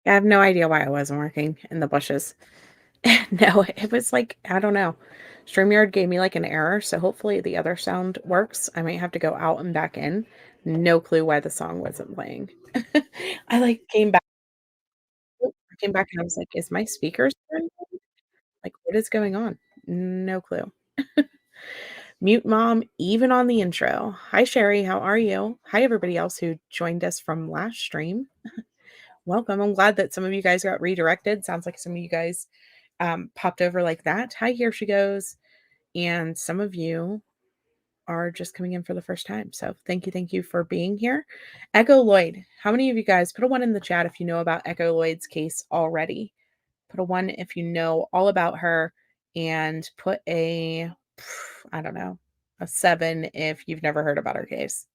I have no idea why it wasn't working in the bushes. No, it was like, I don't know. StreamYard gave me like an error, so hopefully the other sound works. I might have to go out and back in. No clue why the song wasn't playing. I like came back and I was like, is my speakers turned on? Like, what is going on? No clue. Mute mom, even on the intro. Hi, Sherry. How are you? Hi, everybody else who joined us from last stream. Welcome. I'm glad that some of you guys got redirected. Sounds like some of you guys popped over like that. Hi, here she goes. And some of you are just coming in for the first time. So thank you for being here. Echo Lloyd. How many of you guys put a one in the chat if you know about Echo Lloyd's case already? Put a one if you know all about her, and put a, I don't know, a seven if you've never heard about her case.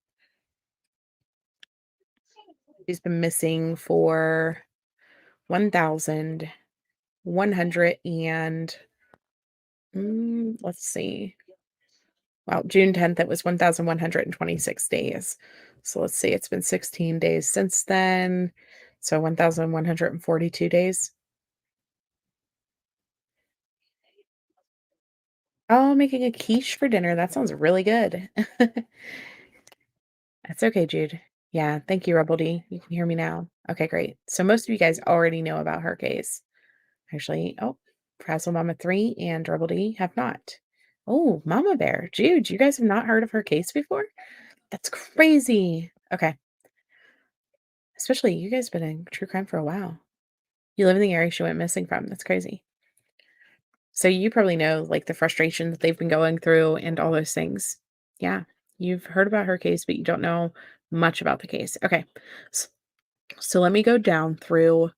She's been missing for 1,100 and let's see. Well, June 10th, it was 1,126 days. So let's see, it's been 16 days since then. So 1,142 days. Oh, making a quiche for dinner. That sounds really good. That's okay, Jude. Yeah, thank you, Rebel D. You can hear me now. Okay, great. So most of you guys already know about her case. Actually, oh, Frazzle Mama 3 and Rebel D have not. Oh, Mama Bear. Jude, you guys have not heard of her case before? That's crazy. Okay. Especially you guys been in true crime for a while. You live in the area she went missing from. That's crazy. So you probably know like the frustration that they've been going through and all those things. Yeah. You've heard about her case, but you don't know much about the case. Okay. s- So let me go down through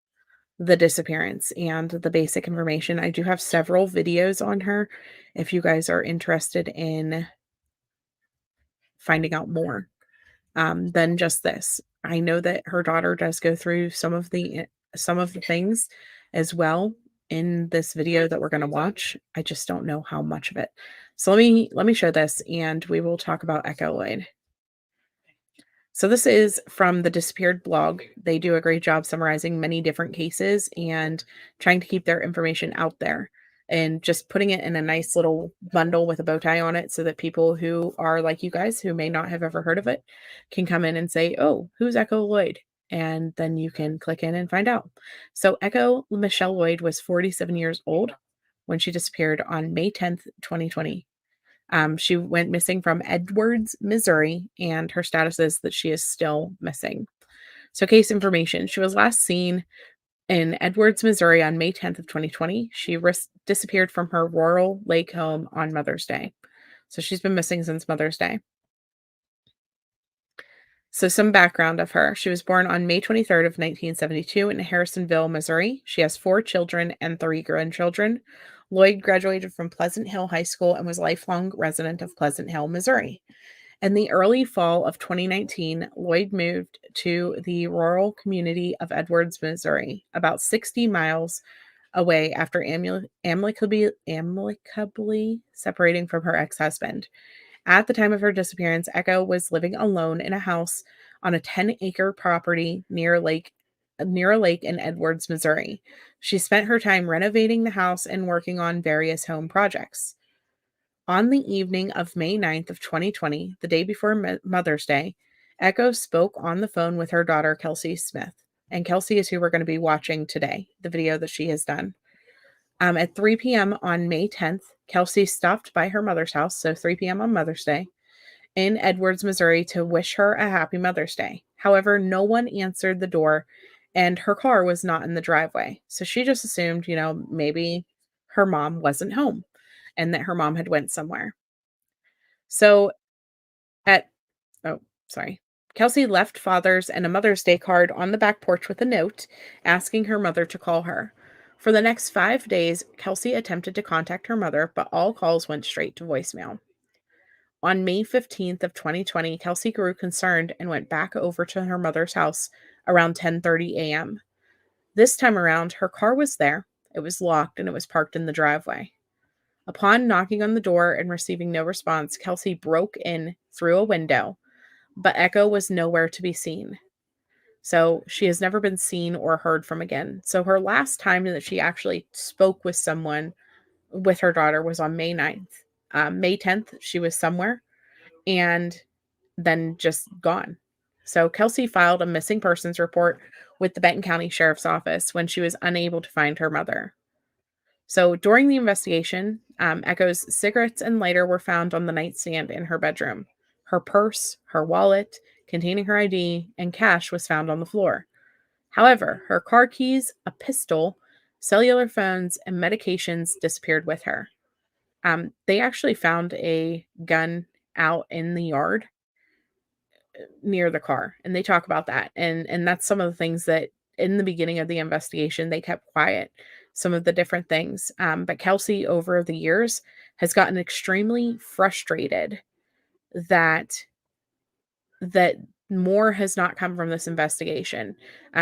the disappearance and the basic information. I do have several videos on her if you guys are interested in finding out more than just this. I know that her daughter does go through some of the things as well in this video that we're going to watch. I just don't know how much of it. So let me show this and we will talk about Echo Lloyd. So this is from the Disappeared blog. They do a great job summarizing many different cases and trying to keep their information out there and just putting it in a nice little bundle with a bow tie on it so that people who are like you guys who may not have ever heard of it can come in and say, "Oh, who's Echo Lloyd?" And then you can click in and find out. So Echo Michelle Lloyd was 47 years old when she disappeared on May 10th, 2020. She went missing from Edwards, Missouri, and her status is that she is still missing. So, case information: she was last seen in Edwards, Missouri on May 10th of 2020. She disappeared from her Rural Lake home on Mother's Day. So, she's been missing since Mother's Day. So, some background of her: she was born on May 23rd of 1972 in Harrisonville, Missouri. She has four children and three grandchildren. Lloyd graduated from Pleasant Hill High School and was a lifelong resident of Pleasant Hill, Missouri. In the early fall of 2019, Lloyd moved to the rural community of Edwards, Missouri, about 60 miles away after amicably separating from her ex husband. At the time of her disappearance, Echo was living alone in a house on a 10-acre property near a lake in Edwards, Missouri. She spent her time renovating the house and working on various home projects. On the evening of May 9th of 2020, the day before Mother's Day, Echo spoke on the phone with her daughter, Kelsey Smith. And Kelsey is who we're going to be watching today, the video that she has done. At 3 p.m. on May 10th, Kelsey stopped by her mother's house, so 3 p.m. on Mother's Day, in Edwards, Missouri, to wish her a happy Mother's Day. However, no one answered the door and her car was not in the driveway. So she just assumed, maybe her mom wasn't home and that her mom had went somewhere. So at oh, sorry. Kelsey left Father's and a Mother's Day card on the back porch with a note asking her mother to call her. For the next 5 days, Kelsey attempted to contact her mother, but all calls went straight to voicemail. On May 15th of 2020, Kelsey grew concerned and went back over to her mother's house around 10:30 a.m. This time around, her car was there. It was locked and it was parked in the driveway. Upon knocking on the door and receiving no response, Kelsey broke in through a window, but Echo was nowhere to be seen. So she has never been seen or heard from again. So her last time that she actually spoke with someone with her daughter was on May 9th. May 10th, she was somewhere and then just gone. So Kelsey filed a missing persons report with the Benton County Sheriff's Office when she was unable to find her mother. So during the investigation, Echo's cigarettes and lighter were found on the nightstand in her bedroom. Her purse, her wallet containing her ID, and cash was found on the floor. However, her car keys, a pistol, cellular phones, and medications disappeared with her. They actually found a gun out in the yard near the car, and they talk about that, and that's some of the things that in the beginning of the investigation they kept quiet, some of the different things. But Kelsey, over the years, has gotten extremely frustrated that that more has not come from this investigation.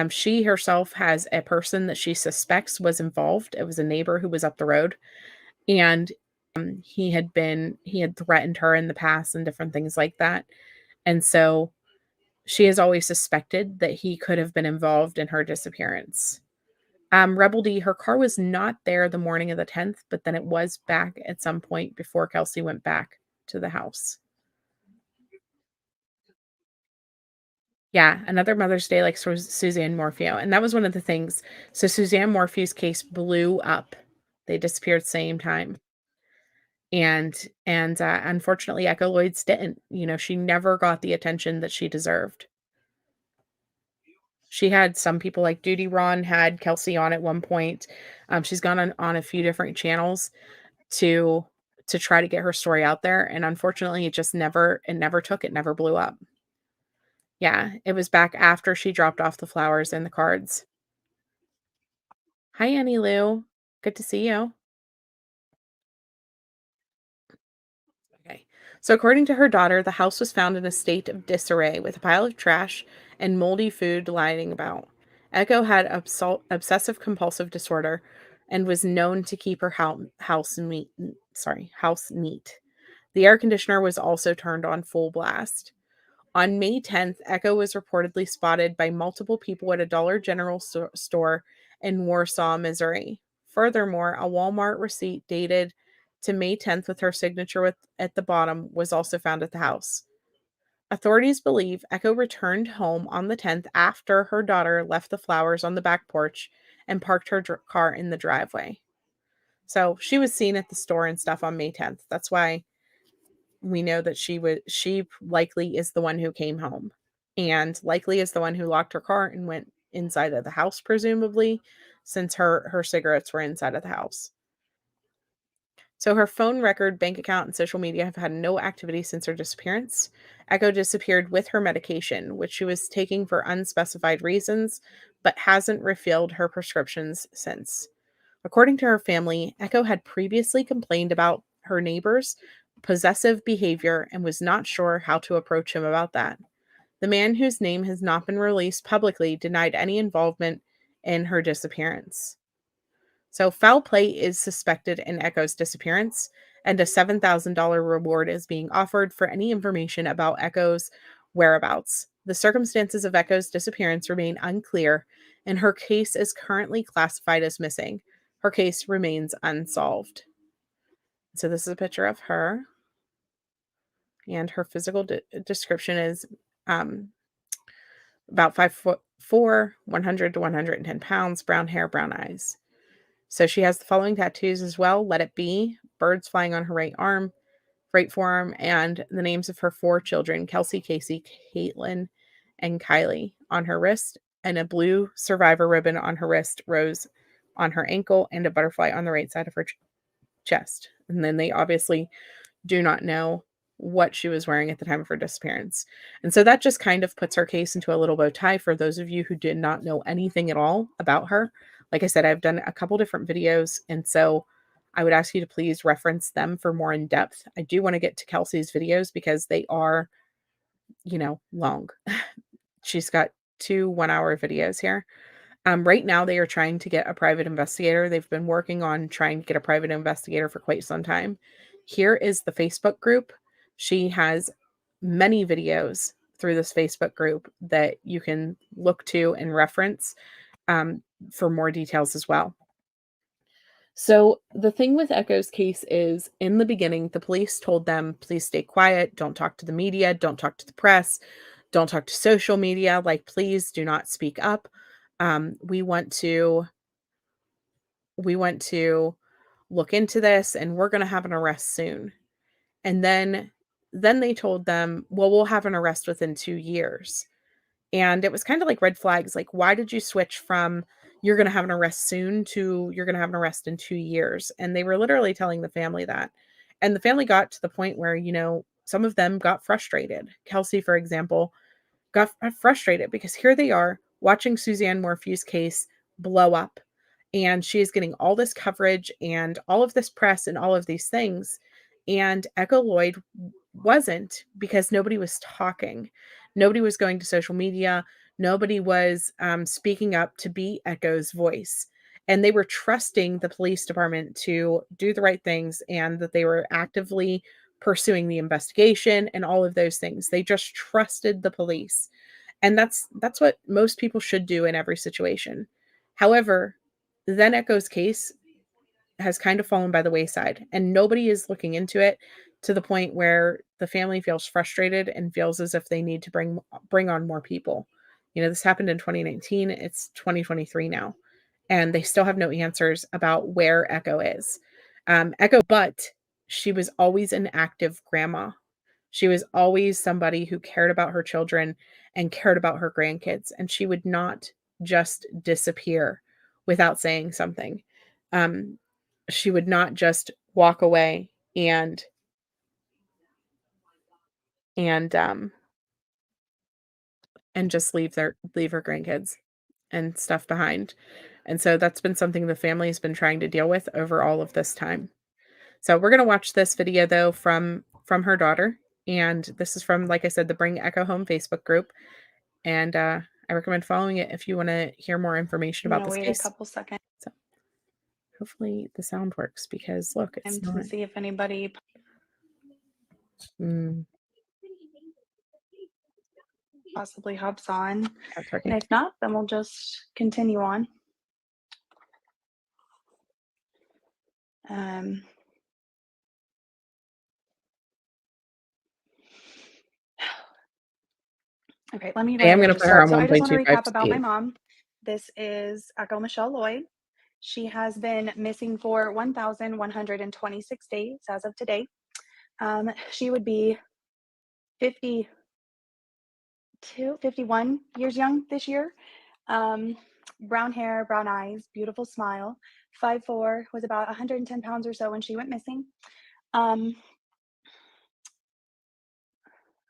She herself has a person that she suspects was involved. It was a neighbor who was up the road, and he had threatened her in the past and different things like that. And so she has always suspected that he could have been involved in her disappearance. Rebel D, her car was not there the morning of the 10th, but then it was back at some point before Kelsey went back to the house. Yeah, another Mother's Day like Suzanne Morphew, and that was one of the things. So Suzanne Morphew's case blew up. They disappeared same time. And unfortunately, Echo Lloyd's didn't. She never got the attention that she deserved. She had some people like Duty Ron had Kelsey on at one point. She's gone on a few different channels to to try to get her story out there, and unfortunately, it never blew up. Yeah, it was back after she dropped off the flowers and the cards. Hi, Annie Lou. Good to see you. Okay. So, according to her daughter, the house was found in a state of disarray with a pile of trash and moldy food lying about. Echo had obsessive compulsive disorder and was known to keep her house neat. The air conditioner was also turned on full blast. On May 10th, Echo was reportedly spotted by multiple people at a Dollar General store in Warsaw, Missouri. Furthermore, a Walmart receipt dated to May 10th with her signature at the bottom was also found at the house. Authorities believe Echo returned home on the 10th after her daughter left the flowers on the back porch and parked her car in the driveway. So she was seen at the store and stuff on May 10th. That's why we know that she likely is the one who came home, and likely is the one who locked her car and went inside of the house, presumably, since her cigarettes were inside of the house. So her phone record, bank account, and social media have had no activity since her disappearance. Echo disappeared with her medication, which she was taking for unspecified reasons, but hasn't refilled her prescriptions since. According to her family, Echo had previously complained about her neighbor's possessive behavior and was not sure how to approach him about that. The man, whose name has not been released publicly, denied any involvement in her disappearance. So, foul play is suspected in Echo's disappearance, and a $7,000 reward is being offered for any information about Echo's whereabouts. The circumstances of Echo's disappearance remain unclear, and her case is currently classified as missing. Her case remains unsolved. So, this is a picture of her, and her physical description is um, about 5'4", 100 to 110 pounds, brown hair, brown eyes. So she has the following tattoos as well: Let It Be, birds flying on her right arm, right forearm, and the names of her four children: Kelsey, Casey, Caitlin, and Kylie on her wrist, and a blue survivor ribbon on her wrist, rose on her ankle, and a butterfly on the right side of her chest. And then they obviously do not know what she was wearing at the time of her disappearance. And so that just kind of puts her case into a little bow tie for those of you who did not know anything at all about her. Like I said, I've done a couple different videos, and so I would ask you to please reference them for more in depth. I do want to get to Kelsey's videos because they are, long. She's got 2 1-hour videos here. Right now, they are trying to get a private investigator. They've been working on trying to get a private investigator for quite some time. Here is the Facebook group. She has many videos through this Facebook group that you can look to and reference um, for more details as well. So, the thing with Echo's case is in the beginning, the police told them, please stay quiet, don't talk to the media, don't talk to the press, don't talk to social media. Like, please do not speak up. Um, we want to, we want to look into this and we're going to have an arrest soon. And then they told them, well, we'll have an arrest within 2 years. And it was kind of like red flags. Like, why did you switch from you're going to have an arrest soon to you're going to have an arrest in 2 years? And they were literally telling the family that. And the family got to the point where, some of them got frustrated. Kelsey, for example, got frustrated because here they are watching Suzanne Morphew's case blow up. And she is getting all this coverage and all of this press and all of these things. And Echo Lloyd wasn't because nobody was talking. Nobody was going to social media. Nobody was speaking up to be Echo's voice. And they were trusting the police department to do the right things and that they were actively pursuing the investigation and all of those things. They just trusted the police. And that's what most people should do in every situation. However, then Echo's case has kind of fallen by the wayside and nobody is looking into it to the point where the family feels frustrated and feels as if they need to bring on more people. This happened in 2019, it's 2023 now, and they still have no answers about where Echo is. But she was always an active grandma. She was always somebody who cared about her children and cared about her grandkids, and she would not just disappear without saying something. Um, she would not just walk away and um and just leave her grandkids and stuff behind. And so that's been something the family's been trying to deal with over all of this time. So we're gonna watch this video though from her daughter. And this is from, like I said, the Bring Echo Home Facebook group. And I recommend following it if you want to hear more information I'm about gonna this wait a case. couple seconds So hopefully the sound works because look, it's not. to see if anybody possibly hops on. That's And working. if not, then we'll just continue on. Okay, let me go I am ahead going and to just put her start. on So I just want to 1.25 recap about my speed. mom. This is Echo Michelle Lloyd. She has been missing for 1,126 days as of today. She would be 51 years young this year. Brown hair, brown eyes, beautiful smile. 5'4", was about 110 pounds or so when she went missing.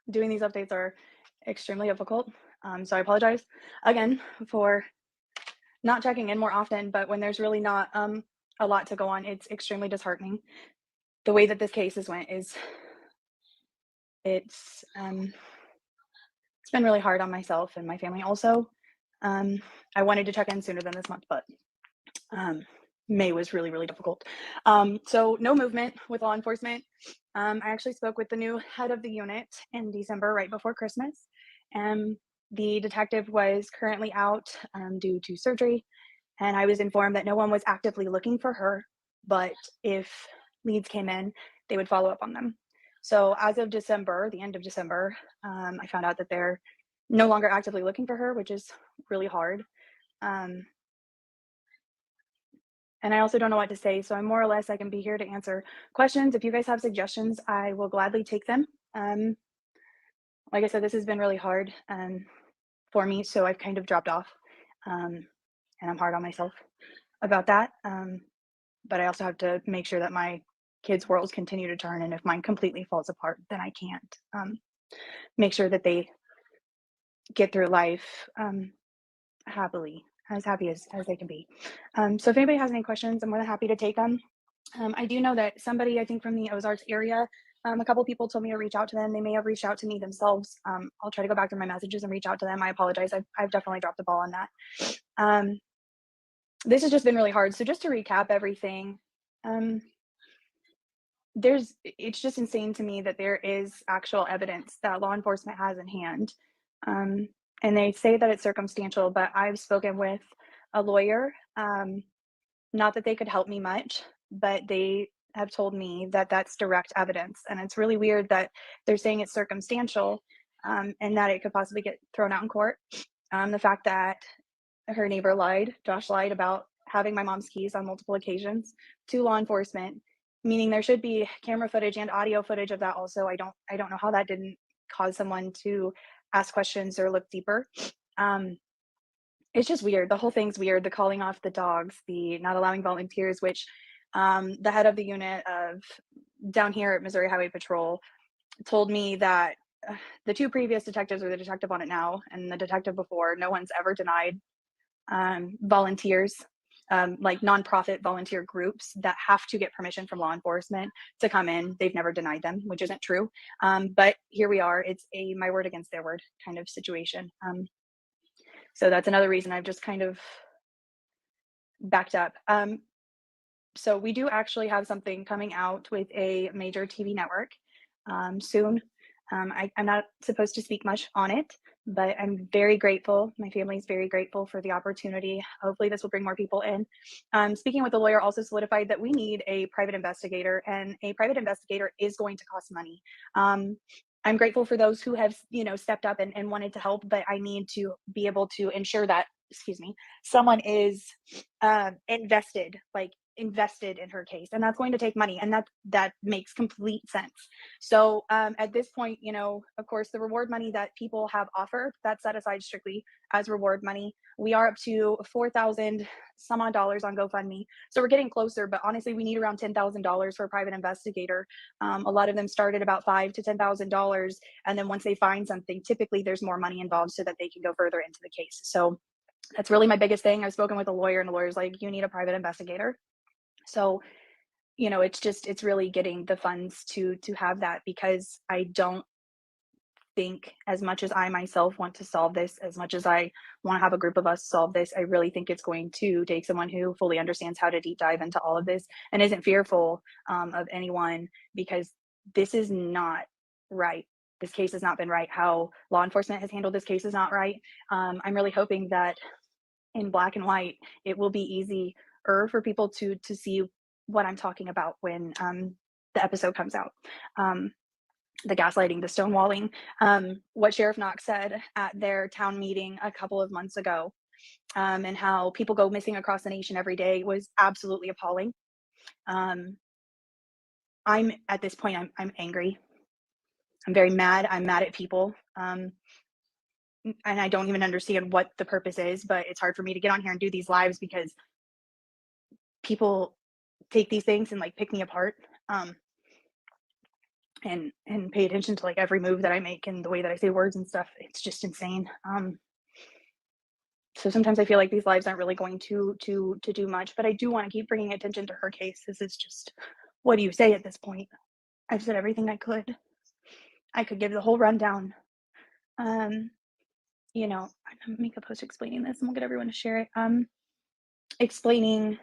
Doing these updates are extremely difficult. So I apologize again for not checking in more often, but when there's really not a lot to go on, it's extremely disheartening. The way that this case has went is it's been really hard on myself and my family also. I wanted to check in sooner than this month, but May was really, really difficult. So no movement with law enforcement. I actually spoke with the new head of the unit in December, right before Christmas. The detective was currently out due to surgery, and I was informed that no one was actively looking for her, but if leads came in, they would follow up on them. So as of December, the end of December, I found out that they're no longer actively looking for her, which is really hard. And I also don't know what to say, so I'm more or less, I can be here to answer questions. If you guys have suggestions, I will gladly take them. Like I said, this has been really hard for me, so I've kind of dropped off, and I'm hard on myself about that. But I also have to make sure that my kids' worlds continue to turn, and if mine completely falls apart, then I can't make sure that they get through life happily, as happy as they can be. So if anybody has any questions, I'm more than happy to take them. I do know that somebody, I think from the Ozarks area, a couple people told me to reach out to them. They may have reached out to me themselves. I'll try to go back through my messages and reach out to them. I apologize. I've definitely dropped the ball on that. This has just been really hard. So just to recap everything, it's just insane to me that there is actual evidence that law enforcement has in hand. Um, and they say that it's circumstantial, but I've spoken with a lawyer. Not that they could help me much, but they have told me that that's direct evidence. And it's really weird that they're saying it's circumstantial, and that it could possibly get thrown out in court. The fact that her neighbor lied, Josh lied about having my mom's keys on multiple occasions to law enforcement, meaning there should be camera footage and audio footage of that also. I don't know how that didn't cause someone to ask questions or look deeper. Um, it's just weird. The whole thing's weird. The calling off the dogs, the not allowing volunteers, which the head of the unit of down here at Missouri Highway Patrol told me that the two previous detectives, or the detective on it now and the detective before, no one's ever denied volunteers, like nonprofit volunteer groups that have to get permission from law enforcement to come in. They've never denied them, which isn't true. But here we are. It's a my word against their word kind of situation. So that's another reason I've just kind of backed up. So we do actually have something coming out with a major TV network soon. I'm not supposed to speak much on it, but I'm very grateful. My family is very grateful for the opportunity. Hopefully, this will bring more people in. Speaking with the lawyer also solidified that we need a private investigator, and a private investigator is going to cost money. I'm grateful for those who have, stepped up and wanted to help, but I need to be able to ensure that, excuse me, someone is invested in her case, and that's going to take money, and that makes complete sense. So at this point, of course, the reward money that people have offered, that's set aside strictly as reward money. We are up to 4,000 some odd dollars on GoFundMe, so we're getting closer, but honestly we need around $10,000 for a private investigator. A lot of them start at about $5,000 to $10,000, and then once they find something, typically there's more money involved so that they can go further into the case. So that's really my biggest thing. I've spoken with a lawyer, and the lawyer's like, you need a private investigator. So, it's really getting the funds to have that, because I don't think, as much as I myself want to solve this, as much as I want to have a group of us solve this, I really think it's going to take someone who fully understands how to deep dive into all of this and isn't fearful of anyone, because this is not right. This case has not been right. How law enforcement has handled this case is not right. I'm really hoping that in black and white, it will be easier for people to see what I'm talking about when the episode comes out. The gaslighting, the stonewalling, what Sheriff Knox said at their town meeting a couple of months ago, and how people go missing across the nation every day was absolutely appalling. I'm at this point, I'm angry. I'm very mad. I'm mad at people. And I don't even understand what the purpose is, but it's hard for me to get on here and do these lives because people take these things and like pick me apart, and pay attention to like every move that I make and the way that I say words and stuff. It's just insane. So sometimes I feel like these lives aren't really going to do much, but I do want to keep bringing attention to her case. This is just, what do you say at this point? I've said everything I could. I could give the whole rundown. I'm gonna make a post explaining this, and we'll get everyone to share it. Explaining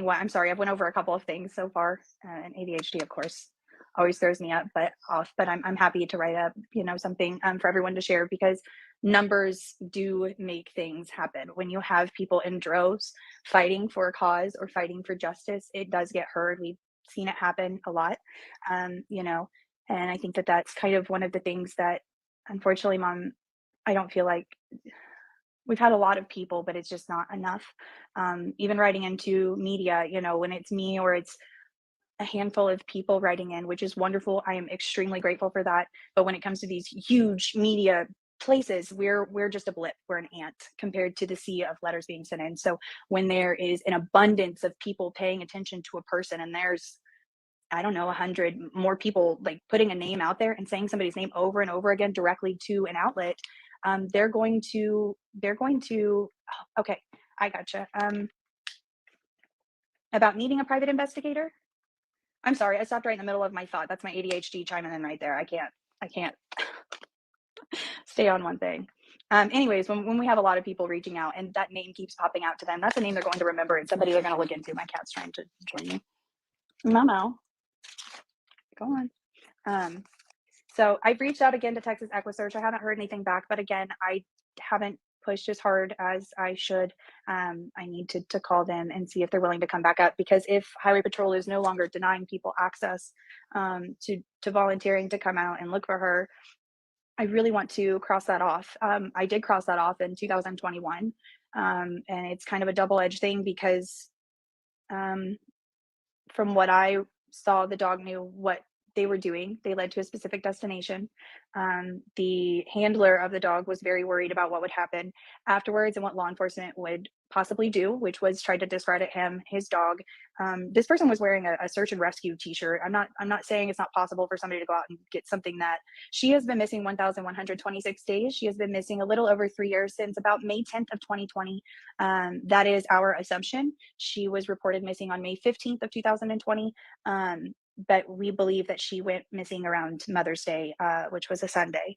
what? I'm sorry, I've went over a couple of things so far, and ADHD, of course, always throws me off. But I'm happy to write up, something for everyone to share, because numbers do make things happen. When you have people in droves fighting for a cause or fighting for justice, it does get heard. We've seen it happen a lot, and I think that that's kind of one of the things that, unfortunately, Mom, I don't feel like we've had a lot of people, but it's just not enough. Even writing into media, when it's me or it's a handful of people writing in, which is wonderful. I am extremely grateful for that. But when it comes to these huge media places, we're just a blip. We're an ant compared to the sea of letters being sent in. So when there is an abundance of people paying attention to a person, and there's, I don't know, 100 more people like putting a name out there and saying somebody's name over and over again directly to an outlet, they're going to okay, I gotcha. About needing a private investigator. I'm sorry, I stopped right in the middle of my thought. That's my ADHD chiming in right there. I can't stay on one thing. Anyways, when we have a lot of people reaching out and that name keeps popping out to them, that's a name they're going to remember and somebody they're going to look into. My cat's trying to join me. No, go on. Um, so I've reached out again to Texas EquiSearch. I haven't heard anything back, but again, I haven't pushed as hard as I should. I need to call them and see if they're willing to come back up, because if Highway Patrol is no longer denying people access to volunteering to come out and look for her, I really want to cross that off. I did cross that off in 2021, and it's kind of a double-edged thing because um, from what I saw, the dog knew what they were doing. They led to a specific destination. The handler of the dog was very worried about what would happen afterwards and what law enforcement would possibly do, which was try to discredit him, his dog. This person was wearing a search and rescue T-shirt. I'm not saying it's not possible for somebody to go out and get something that she has been missing 1,126 days. She has been missing a little over 3 years since about May 10th of 2020. That is our assumption. She was reported missing on May 15th of 2020. But we believe that she went missing around Mother's Day, which was a Sunday.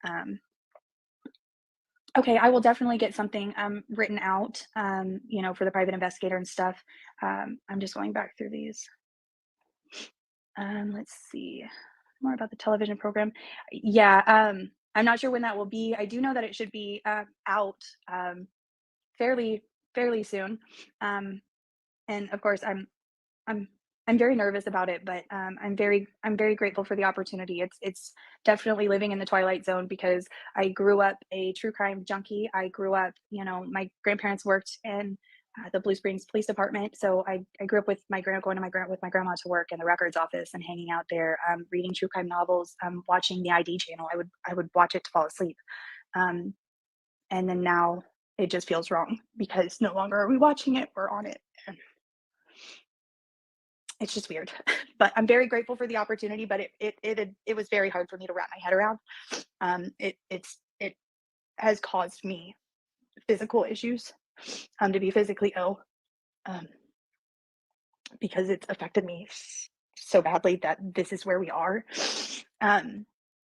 Um, okay, I will definitely get something written out, for the private investigator and stuff. I'm just going back through these. Let's see more about the television program. Yeah, I'm not sure when that will be. I do know that it should be out fairly fairly soon. Um, and of course, I'm I'm very nervous about it, but I'm very grateful for the opportunity. It's definitely living in the twilight zone because I grew up a true crime junkie. I grew up, my grandparents worked in the Blue Springs Police Department, so I grew up with my grand going to my grand with my grandma to work in the records office and hanging out there, reading true crime novels, watching the ID channel. I would watch it to fall asleep, um, and then now it just feels wrong because no longer are we watching it; we're on it. And it's just weird. But I'm very grateful for the opportunity, but it was very hard for me to wrap my head around. It has caused me physical issues, to be physically ill, um, because it's affected me so badly that this is where we are. Um,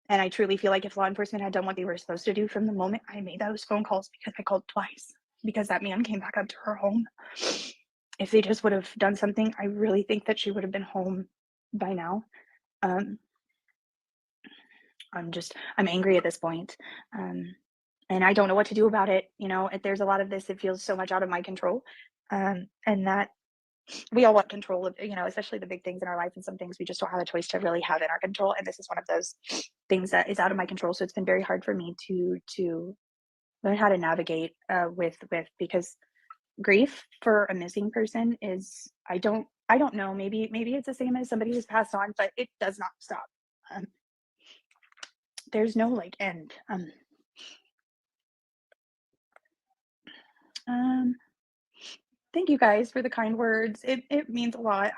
and I truly feel like if law enforcement had done what they were supposed to do from the moment I made those phone calls, because I called twice, because that man came back up to her home. If they just would have done something, I really think that she would have been home by now. Um, I'm angry at this point. Um, and I don't know what to do about it. There's a lot of this that feels so much out of my control. And that we all want control of, especially the big things in our life, and some things we just don't have a choice to really have in our control. And this is one of those things that is out of my control. So it's been very hard for me to learn how to navigate with because grief for a missing person is I don't know, maybe it's the same as somebody who's passed on, but it does not stop. Um, there's no like end. Um, thank you guys for the kind words. It means a lot.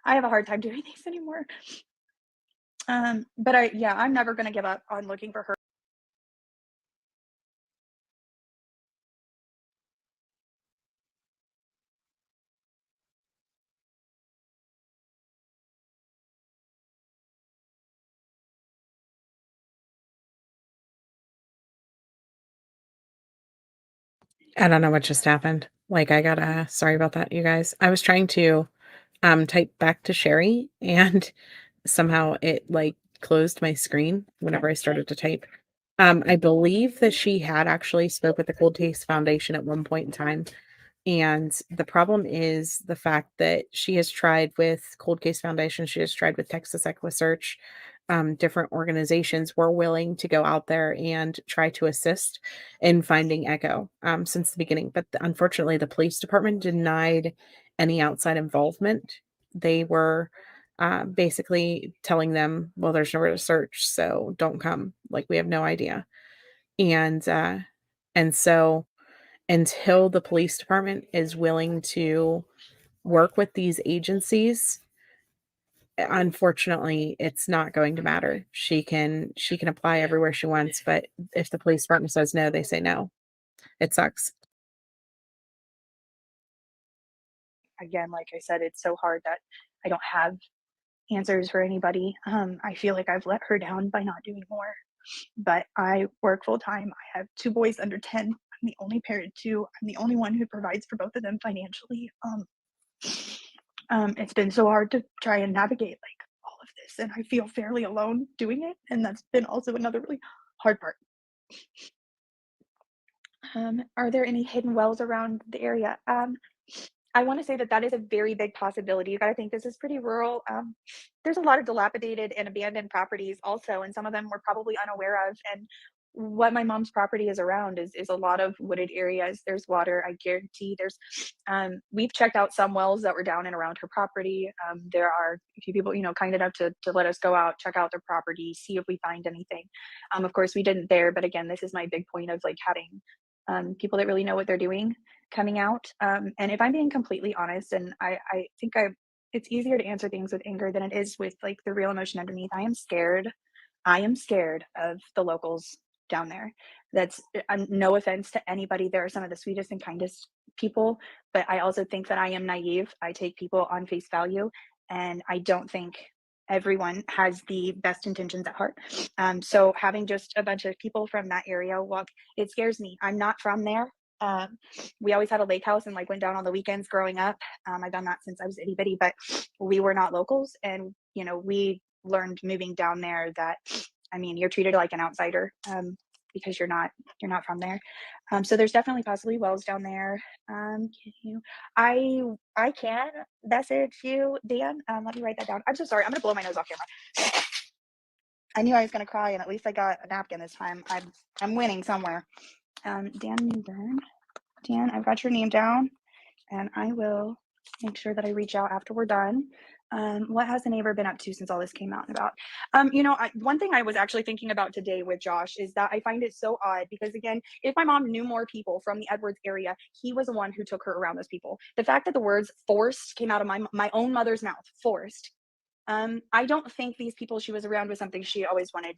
I have a hard time doing these anymore. But I'm never gonna give up on looking for her. I don't know what just happened. Like, I gotta sorry about that, you guys. I was trying to, type back to Sherry, and somehow it, like, closed my screen whenever I started to type. I believe that she had actually spoke with the Cold Case Foundation at one point in time, and the problem is the fact that she has tried with Cold Case Foundation, she has tried with Texas EquiSearch, different organizations were willing to go out there and try to assist in finding Echo since the beginning. But unfortunately, the police department denied any outside involvement. They were basically telling them, well, there's nowhere to search, so don't come. Like, we have no idea. And so until the police department is willing to work with these agencies, unfortunately, it's not going to matter. She can apply everywhere she wants, but if the police department says no, they say no. It sucks. Again, like I said, it's so hard that I don't have answers for anybody. I feel like I've let her down by not doing more. But I work full time. I have two boys under 10. I'm the only parent too. I'm the only one who provides for both of them financially. It's been so hard to try and navigate like all of this, and I feel fairly alone doing it, and that's been also another really hard part. Are there any hidden wells around the area? I want to say that that is a very big possibility. You got to think this is pretty rural. There's a lot of dilapidated and abandoned properties also, and some of them we're probably unaware of. And what my mom's property is around is a lot of wooded areas. There's water. I guarantee there's. We've checked out some wells that were down and around her property. There are a few people, kind enough to let us go out, check out their property, see if we find anything. Of course, we didn't there, but again, this is my big point of like having people that really know what they're doing coming out. And if I'm being completely honest, and I think it's easier to answer things with anger than it is with like the real emotion underneath. I am scared. I am scared of the locals down there. That's no offense to anybody. There are some of the sweetest and kindest people, but I also think that I am naive. I take people on face value, and I don't think everyone has the best intentions at heart. So having just a bunch of people from that area walk, it scares me. I'm not from there. Um, we always had a lake house and like went down on the weekends growing up. I've done that since I was itty bitty, but we were not locals, and we learned moving down there that I mean you're treated like an outsider because you're not from there. So there's definitely possibly wells down there. Can you? I I can message you, Dan. Let me write that down. I'm so sorry. I'm gonna blow my nose off camera. I knew I was gonna cry, and at least I got a napkin this time. I'm winning somewhere. Dan Newburn. Dan, I've got your name down, and I will make sure that I reach out after we're done. What has the neighbor been up to since all this came out and about? One thing I was actually thinking about today with Josh is that I find it so odd because, again, if my mom knew more people from the Edwards area, he was the one who took her around those people. The fact that the words forced came out of my own mother's mouth, forced. I don't think these people she was around was something she always wanted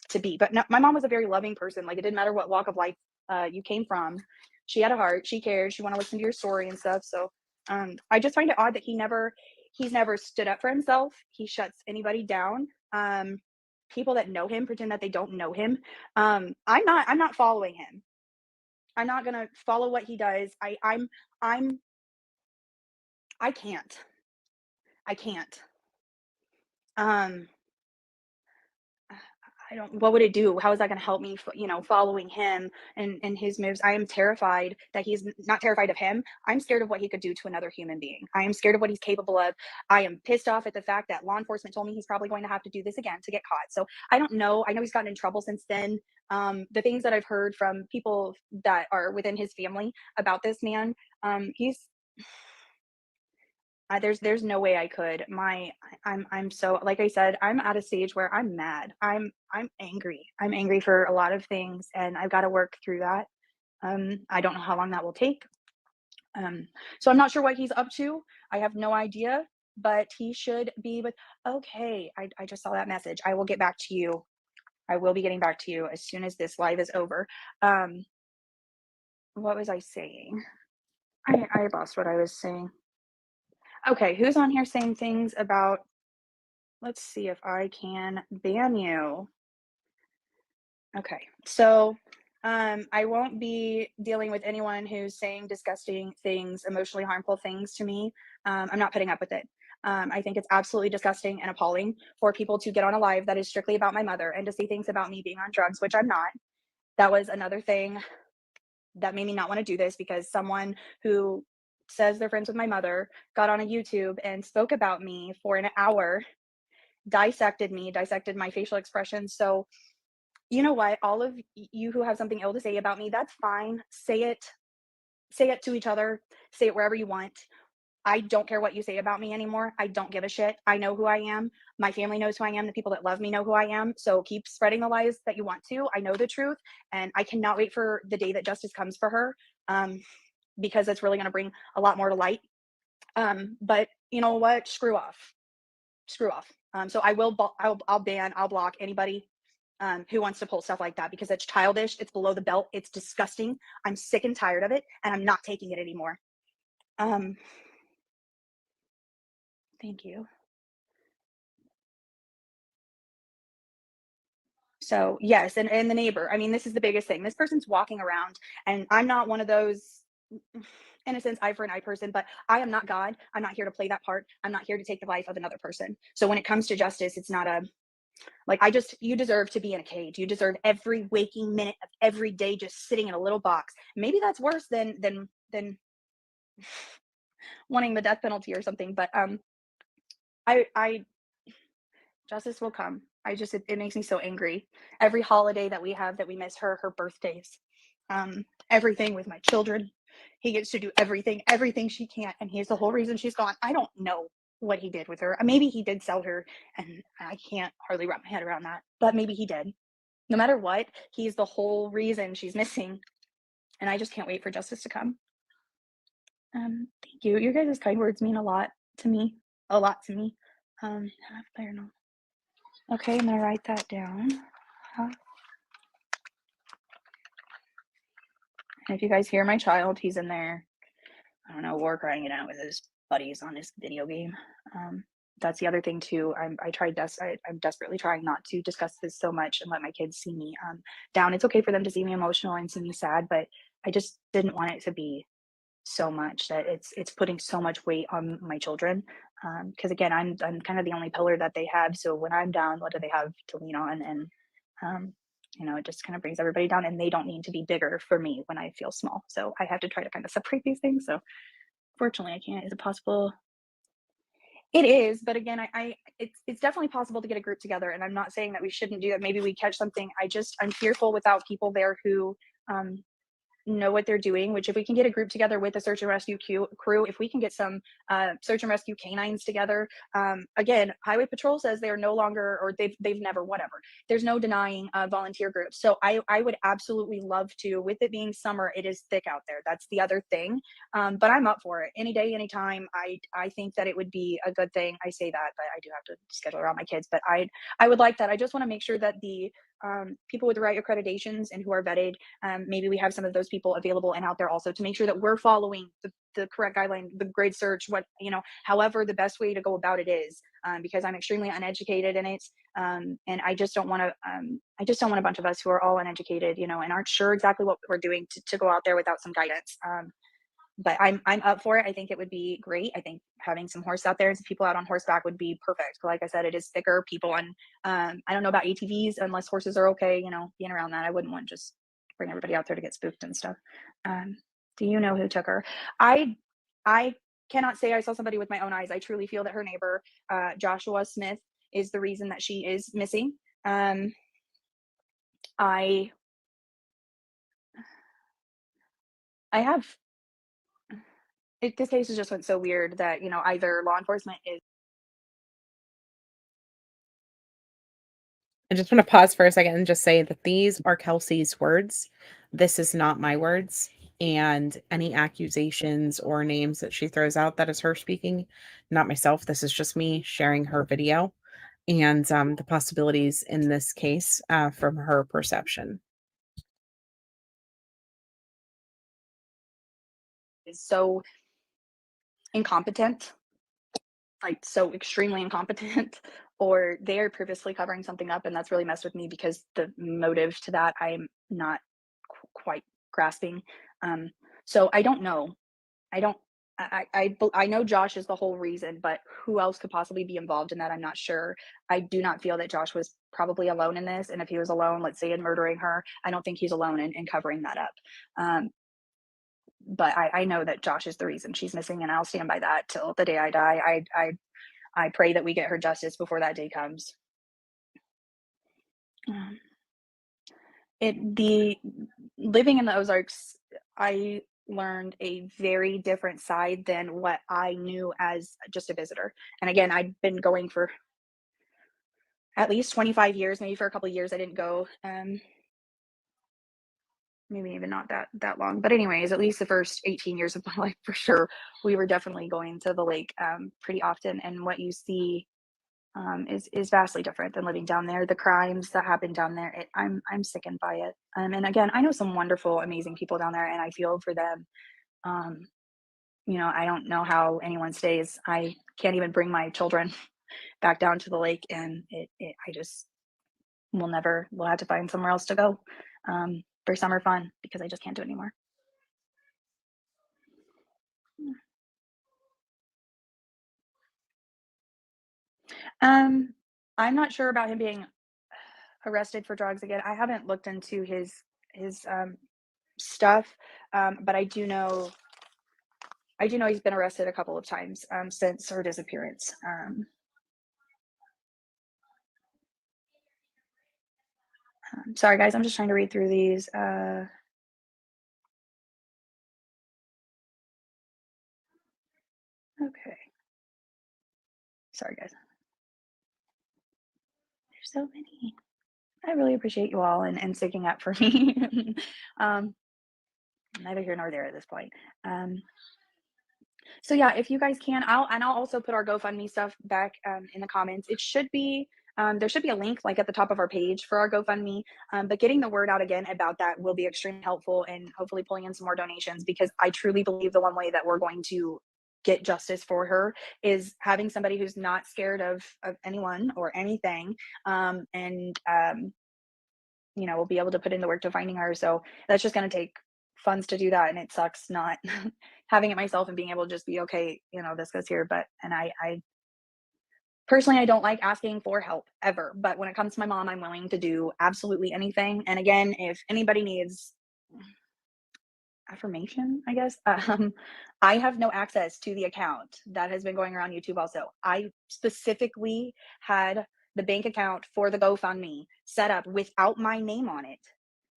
to be. But no, my mom was a very loving person. Like it didn't matter what walk of life you came from. She had a heart. She cared. She wanted to listen to your story and stuff. So I just find it odd that he's never stood up for himself. He shuts anybody down. People that know him pretend that they don't know him. I'm not following him. I'm not gonna follow what he does. I'm I can't. I can't. Um I don't, what would it do? How is that going to help me, following him and his moves? I am terrified that he's not terrified of him. I'm scared of what he could do to another human being. I am scared of what he's capable of. I am pissed off at the fact that law enforcement told me he's probably going to have to do this again to get caught. So I don't know. I know he's gotten in trouble since then. The things that I've heard from people that are within his family about this man, he's there's no way I could. I'm so like I said, I'm at a stage where I'm mad. I'm angry. I'm angry for a lot of things, and I've got to work through that. I don't know how long that will take. Um, so I'm not sure what he's up to. I have no idea, but he should be with. Okay, I just saw that message. I will get back to you. I will be getting back to you as soon as this live is over. Um, what was I saying? I lost what I was saying. Okay, who's on here saying things about let's see if I can ban you. Okay, so I won't be dealing with anyone who's saying disgusting things, emotionally harmful things to me. I'm not putting up with it. I think it's absolutely disgusting and appalling for people to get on a live that is strictly about my mother and to say things about me being on drugs, which I'm not. That was another thing that made me not want to do this because someone who says they're friends with my mother got on a YouTube and spoke about me for an hour, dissected me, dissected my facial expressions. So, you know what? All of you who have something ill to say about me, that's fine. Say it to each other, say it wherever you want. I don't care what you say about me anymore. I don't give a shit. I know who I am. My family knows who I am. The people that love me know who I am. So keep spreading the lies that you want to. I know the truth, and I cannot wait for the day that justice comes for her, because it's really going to bring a lot more to light. But you know what? Screw off. Screw off. So I'll ban, I'll block anybody who wants to pull stuff like that because it's childish, it's below the belt, it's disgusting. I'm sick and tired of it, and I'm not taking it anymore. Um, thank you. So yes, and the neighbor. I mean, this is the biggest thing. This person's walking around, and I'm not one of those. innocence, eye for an eye person, but I am not God. I'm not here to play that part. I'm not here to take the life of another person. So when it comes to justice, it's not a like, you deserve to be in a cage. You deserve every waking minute of every day just sitting in a little box. Maybe that's worse than wanting the death penalty or something. But I justice will come. It makes me so angry. Every holiday that we have that we miss her, her birthdays, everything with my children. He gets to do everything she can't, and he's the whole reason she's gone. I don't know what he did with her. Maybe he did sell her, and I can't hardly wrap my head around that. But maybe he did. No matter what, he's the whole reason she's missing, and I just can't wait for justice to come. Thank you. Your guys' kind words mean a lot to me. A lot to me. Half player no. Okay, I'm gonna write that down. And if you guys hear my child, he's in there, I don't know, war crying it out with his buddies on his video game. That's the other thing too. I'm desperately trying not to discuss this so much and let my kids see me down. It's okay for them to see me emotional and see me sad, but I just didn't want it to be so much that it's putting so much weight on my children. Because again, I'm kind of the only pillar that they have. So when I'm down, what do they have to lean on? And um, it just kind of brings everybody down, and they don't need to be bigger for me when I feel small. So I have to try to kind of separate these things. So fortunately, I can't. Is it possible? It is, but again, it's definitely possible to get a group together, and I'm not saying that we shouldn't do that. Maybe we catch something. I'm fearful without people there who um, know what they're doing, which if we can get a group together with a search and rescue crew, if we can get some search and rescue canines together. Again, highway patrol says they are no longer, or they've never, whatever, there's no denying volunteer groups. So I would absolutely love to. With it being summer, it is thick out there. That's the other thing. But I'm up for it any day, anytime. I think that it would be a good thing. I say that, but I do have to schedule around my kids. But I would like that. I just want to make sure that the people with the right accreditations and who are vetted, maybe we have some of those people available and out there also, to make sure that we're following the correct guideline, the grade search, however the best way to go about it is, because I'm extremely uneducated in it. And I just don't want to, a bunch of us who are all uneducated, and aren't sure exactly what we're doing to go out there without some guidance. But I'm up for it. I think it would be great. I think having some horse out there and some people out on horseback would be perfect. Like I said, it is thicker. People on I don't know about ATVs unless horses are okay, being around that. I wouldn't want just bring everybody out there to get spooked and stuff. Um, do you know who took her? I I cannot say I saw somebody with my own eyes. I truly feel that her neighbor, Joshua Smith, is the reason that she is missing. I I have this case has just went so weird that either law enforcement is. I just want to pause for a second and just say that these are Kelsey's words. This is not my words. And any accusations or names that she throws out, that is her speaking, not myself. This is just me sharing her video and the possibilities in this case from her perception. Is so incompetent, like so extremely incompetent, or they are purposely covering something up, and that's really messed with me because the motive to that I'm not quite grasping. So I don't know. I don't. I know Josh is the whole reason, but who else could possibly be involved in that? I'm not sure. I do not feel that Josh was probably alone in this, and if he was alone, let's say in murdering her, I don't think he's alone in covering that up. Um, but I know that Josh is the reason she's missing, and I'll stand by that till the day I die. I pray that we get her justice before that day comes. Um, the living in the Ozarks, I learned a very different side than what I knew as just a visitor. And again, I'd been going for at least 25 years, maybe for a couple of years I didn't go. Maybe even not that long. But anyways, at least the first 18 years of my life for sure, we were definitely going to the lake pretty often. And what you see is vastly different than living down there. The crimes that happen down there, I'm sickened by it. And again, I know some wonderful, amazing people down there, and I feel for them. Um, I don't know how anyone stays. I can't even bring my children back down to the lake, and I just we'll have to find somewhere else to go for summer fun because I just can't do it anymore. I'm not sure about him being arrested for drugs again. I haven't looked into his stuff, but I do know he's been arrested a couple of times since her disappearance. Sorry, guys, I'm just trying to read through these. Okay, sorry, guys. There's so many. I really appreciate you all and sticking up for me. um, Neither here nor there at this point. So yeah, if you guys can, I'll also put our GoFundMe stuff back in the comments. It should be there should be a link like at the top of our page for our GoFundMe. But getting the word out again about that will be extremely helpful and hopefully pulling in some more donations because I truly believe the one way that we're going to get justice for her is having somebody who's not scared of anyone or anything and we'll be able to put in the work to finding her. So that's just going to take funds to do that. And it sucks not having it myself and being able to just be, okay, this goes here. But, and I personally, I don't like asking for help ever. But when it comes to my mom, I'm willing to do absolutely anything. And again, if anybody needs affirmation, I guess, I have no access to the account that has been going around YouTube also. I specifically had the bank account for the GoFundMe set up without my name on it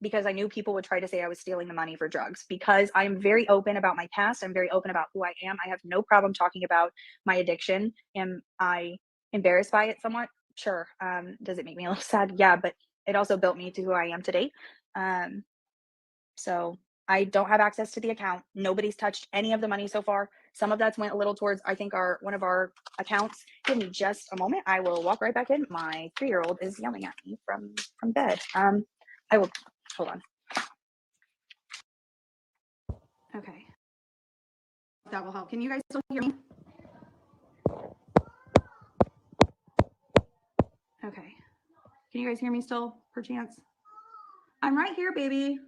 because I knew people would try to say I was stealing the money for drugs because I'm very open about my past. I'm very open about who I am. I have no problem talking about my addiction. Am I embarrassed by it somewhat? Sure. Does it make me a little sad? Yeah, but it also built me to who I am today. So I don't have access to the account. Nobody's touched any of the money so far. Some of that's went a little towards, I think, our one of our accounts. Give me just a moment. I will walk right back in. My 3-year-old is yelling at me from bed. I will hold on. Okay. That will help. Can you guys still hear me? Okay. Can you guys hear me still, perchance? I'm right here, baby.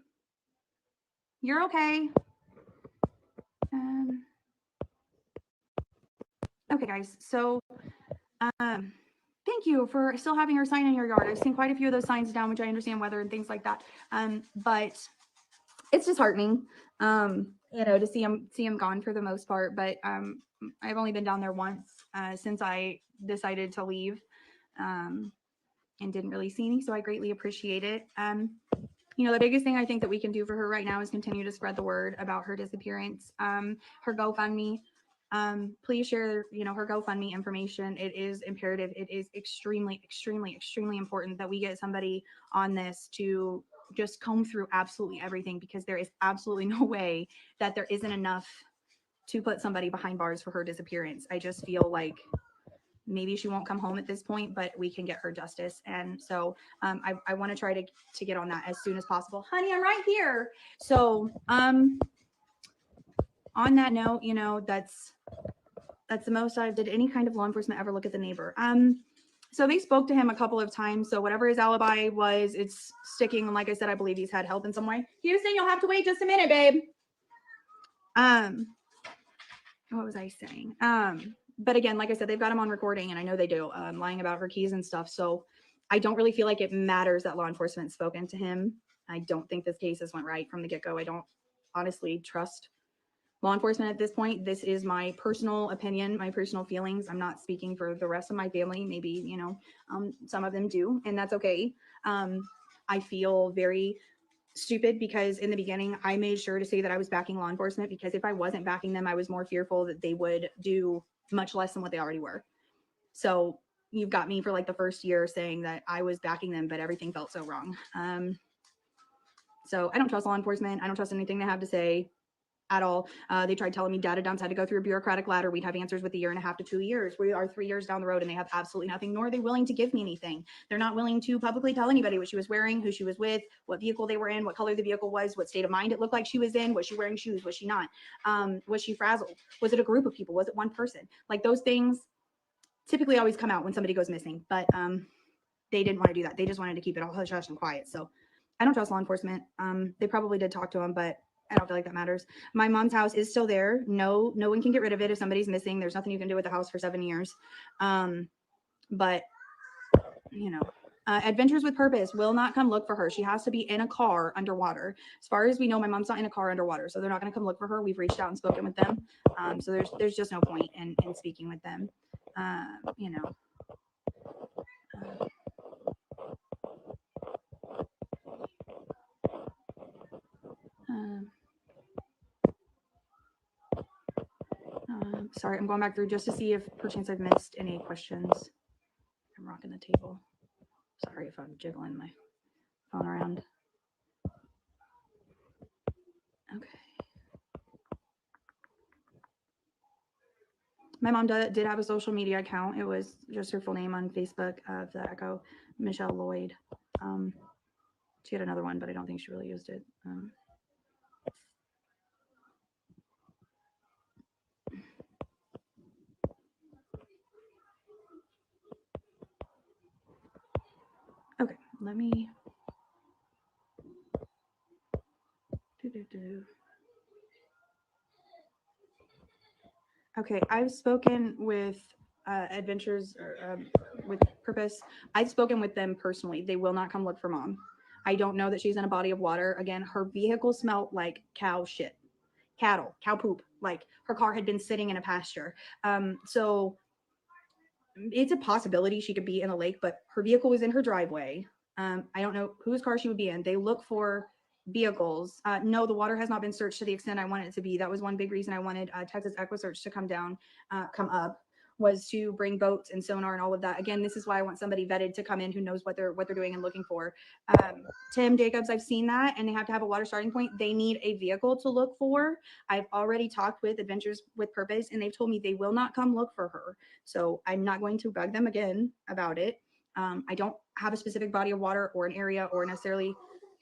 You're okay. Okay, guys. So, thank you for still having your sign in your yard. I've seen quite a few of those signs down, which I understand weather and things like that. But it's disheartening, to see him gone for the most part. But I've only been down there once since I decided to leave, and didn't really see any. So I greatly appreciate it. The biggest thing I think that we can do for her right now is continue to spread the word about her disappearance. Her GoFundMe. Please share, her GoFundMe information. It is imperative. It is extremely, extremely, extremely important that we get somebody on this to just comb through absolutely everything because there is absolutely no way that there isn't enough to put somebody behind bars for her disappearance. I just feel like maybe she won't come home at this point, but we can get her justice. And so I want to try to get on that as soon as possible. Honey, I'm right here. So on that note, that's the most I've did any kind of law enforcement ever look at the neighbor. So they spoke to him a couple of times. So whatever his alibi was, it's sticking. And like I said, I believe he's had help in some way. Houston, you'll have to wait just a minute, babe. What was I saying? But again, like I said, they've got him on recording, and I know they do, lying about her keys and stuff. So I don't really feel like it matters that law enforcement spoken to him. I don't think this case has went right from the get-go. I don't honestly trust law enforcement at this point. This is my personal opinion, my personal feelings. I'm not speaking for the rest of my family. Maybe, some of them do, and that's okay. I feel very stupid because in the beginning, I made sure to say that I was backing law enforcement because if I wasn't backing them, I was more fearful that they would do much less than what they already were. So you've got me for like the first year saying that I was backing them, but everything felt so wrong. So I don't trust law enforcement. I don't trust anything they have to say at all. They tried telling me data dumps had to go through a bureaucratic ladder. We'd have answers with 1.5 to 2 years. We are 3 years down the road and they have absolutely nothing, nor are they willing to give me anything. They're not willing to publicly tell anybody what she was wearing, who she was with, what vehicle they were in, what color the vehicle was, what state of mind it looked like she was in. Was she wearing shoes? Was she not? Was she frazzled? Was it a group of people? Was it one person? Like those things typically always come out when somebody goes missing, but they didn't want to do that. They just wanted to keep it all hush hush and quiet. So I don't trust law enforcement. They probably did talk to him, but I don't feel like that matters. My mom's house is still there. No one can get rid of it if somebody's missing. There's nothing you can do with the house for 7 years. But, you know, Adventures with Purpose will not come look for her. She has to be in a car underwater. As far as we know, my mom's not in a car underwater, so they're not going to come look for her. We've reached out and spoken with them. So there's just no point in speaking with them. You know. Um, Sorry, I'm going back through just to see if perchance I've missed any questions. I'm rocking the table. Sorry if I'm jiggling my phone around. Okay. My mom did have a social media account. It was just her full name on Facebook of the Echo, Michelle Lloyd. She had another one, but I don't think she really used it. Okay, let me. Okay, I've spoken with Adventures with Purpose. I've spoken with them personally. They will not come look for mom. I don't know that she's in a body of water. Again, her vehicle smelled like cow shit, cow poop. Like her car had been sitting in a pasture. So it's a possibility she could be in a lake, but her vehicle was in her driveway. I don't know whose car she would be in. They look for vehicles. No, the water has not been searched to the extent I wanted it to be. That was one big reason I wanted Texas EquiSearch to come up, was to bring boats and sonar and all of that. Again, this is why I want somebody vetted to come in who knows what they're doing and looking for. Tim Jacobs, I've seen that, and they have to have a water starting point. They need a vehicle to look for. I've already talked with Adventures with Purpose, and they've told me they will not come look for her. So I'm not going to bug them again about it. I don't have a specific body of water or an area or necessarily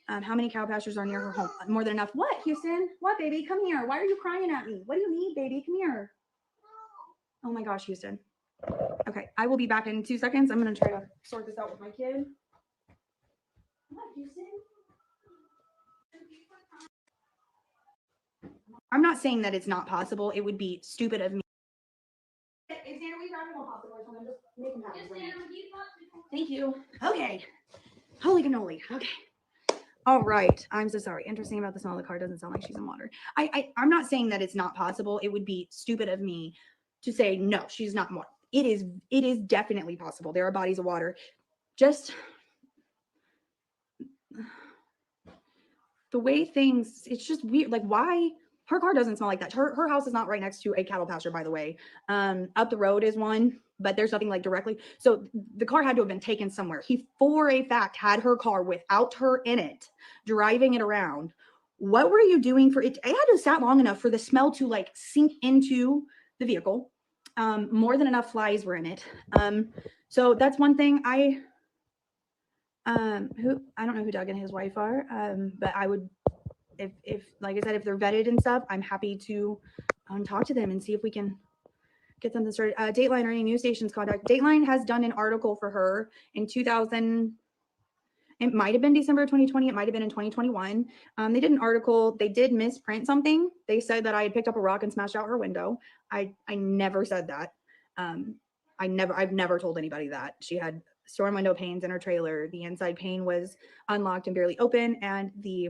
how many cow pastures are near her home. More than enough. What, Houston? What, baby? Come here. Why are you crying at me? What do you need, baby? Come here. Oh my gosh, Houston. Okay, I will be back in 2 seconds. I'm going to try to sort this out with my kid. What, Houston? I'm not saying that it's not possible. It would be stupid of me. Thank you. Okay. Holy cannoli. Okay. All right. I'm so sorry. Interesting about the smell of the car. Doesn't sound like she's in water. I'm not saying that it's not possible. It would be stupid of me to say no, she's not in water. It is definitely possible. There are bodies of water. Just the way things, it's just weird. Like, why? Her car doesn't smell like that. Her house is not right next to a cattle pasture, by the way. Up the road is one, but there's nothing like directly. So the car had to have been taken somewhere. He, for a fact, had her car without her in it, driving it around. What were you doing for it? It had to sat long enough for the smell to like sink into the vehicle. More than enough flies were in it. So that's one thing. Who, I don't know who Doug and his wife are, but I would, if like I said, if they're vetted and stuff, I'm happy to talk to them and see if we can get something started. Dateline or any news stations contact. Dateline has done an article for her in 2000. It might have been December 2020. It might have been in 2021. They did an article. They did misprint something. They said that I had picked up a rock and smashed out her window. I never said that. I've never told anybody that. She had storm window panes in her trailer. The inside pane was unlocked and barely open, and the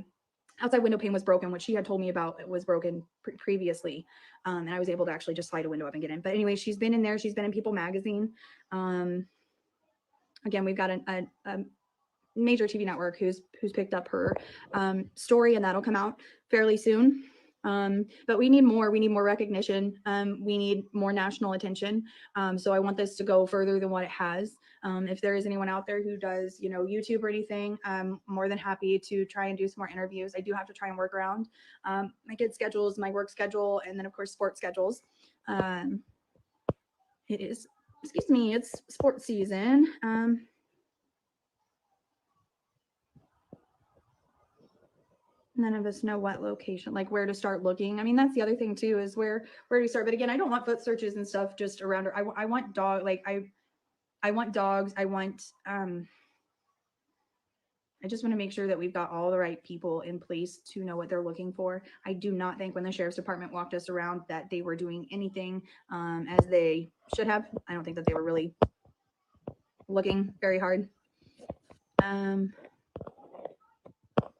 outside window pane was broken, which she had told me about. It was broken previously, and I was able to actually just slide a window up and get in. But anyway, she's been in there. She's been in People Magazine. Again, we've got a major TV network who's picked up her story, and that'll come out fairly soon. But we need more. We need more recognition. We need more national attention. So I want this to go further than what it has. If there is anyone out there who does, YouTube or anything, I'm more than happy to try and do some more interviews. I do have to try and work around my kids' schedules, my work schedule, and then of course sports schedules. It is, excuse me, it's sports season. None of us know what location, like where to start looking. I mean, that's the other thing too, is where do you start? But again, I don't want foot searches and stuff just around her. I want dog, like I want dogs. I want, I just want to make sure that we've got all the right people in place to know what they're looking for. I do not think when the sheriff's department walked us around that they were doing anything as they should have. I don't think that they were really looking very hard.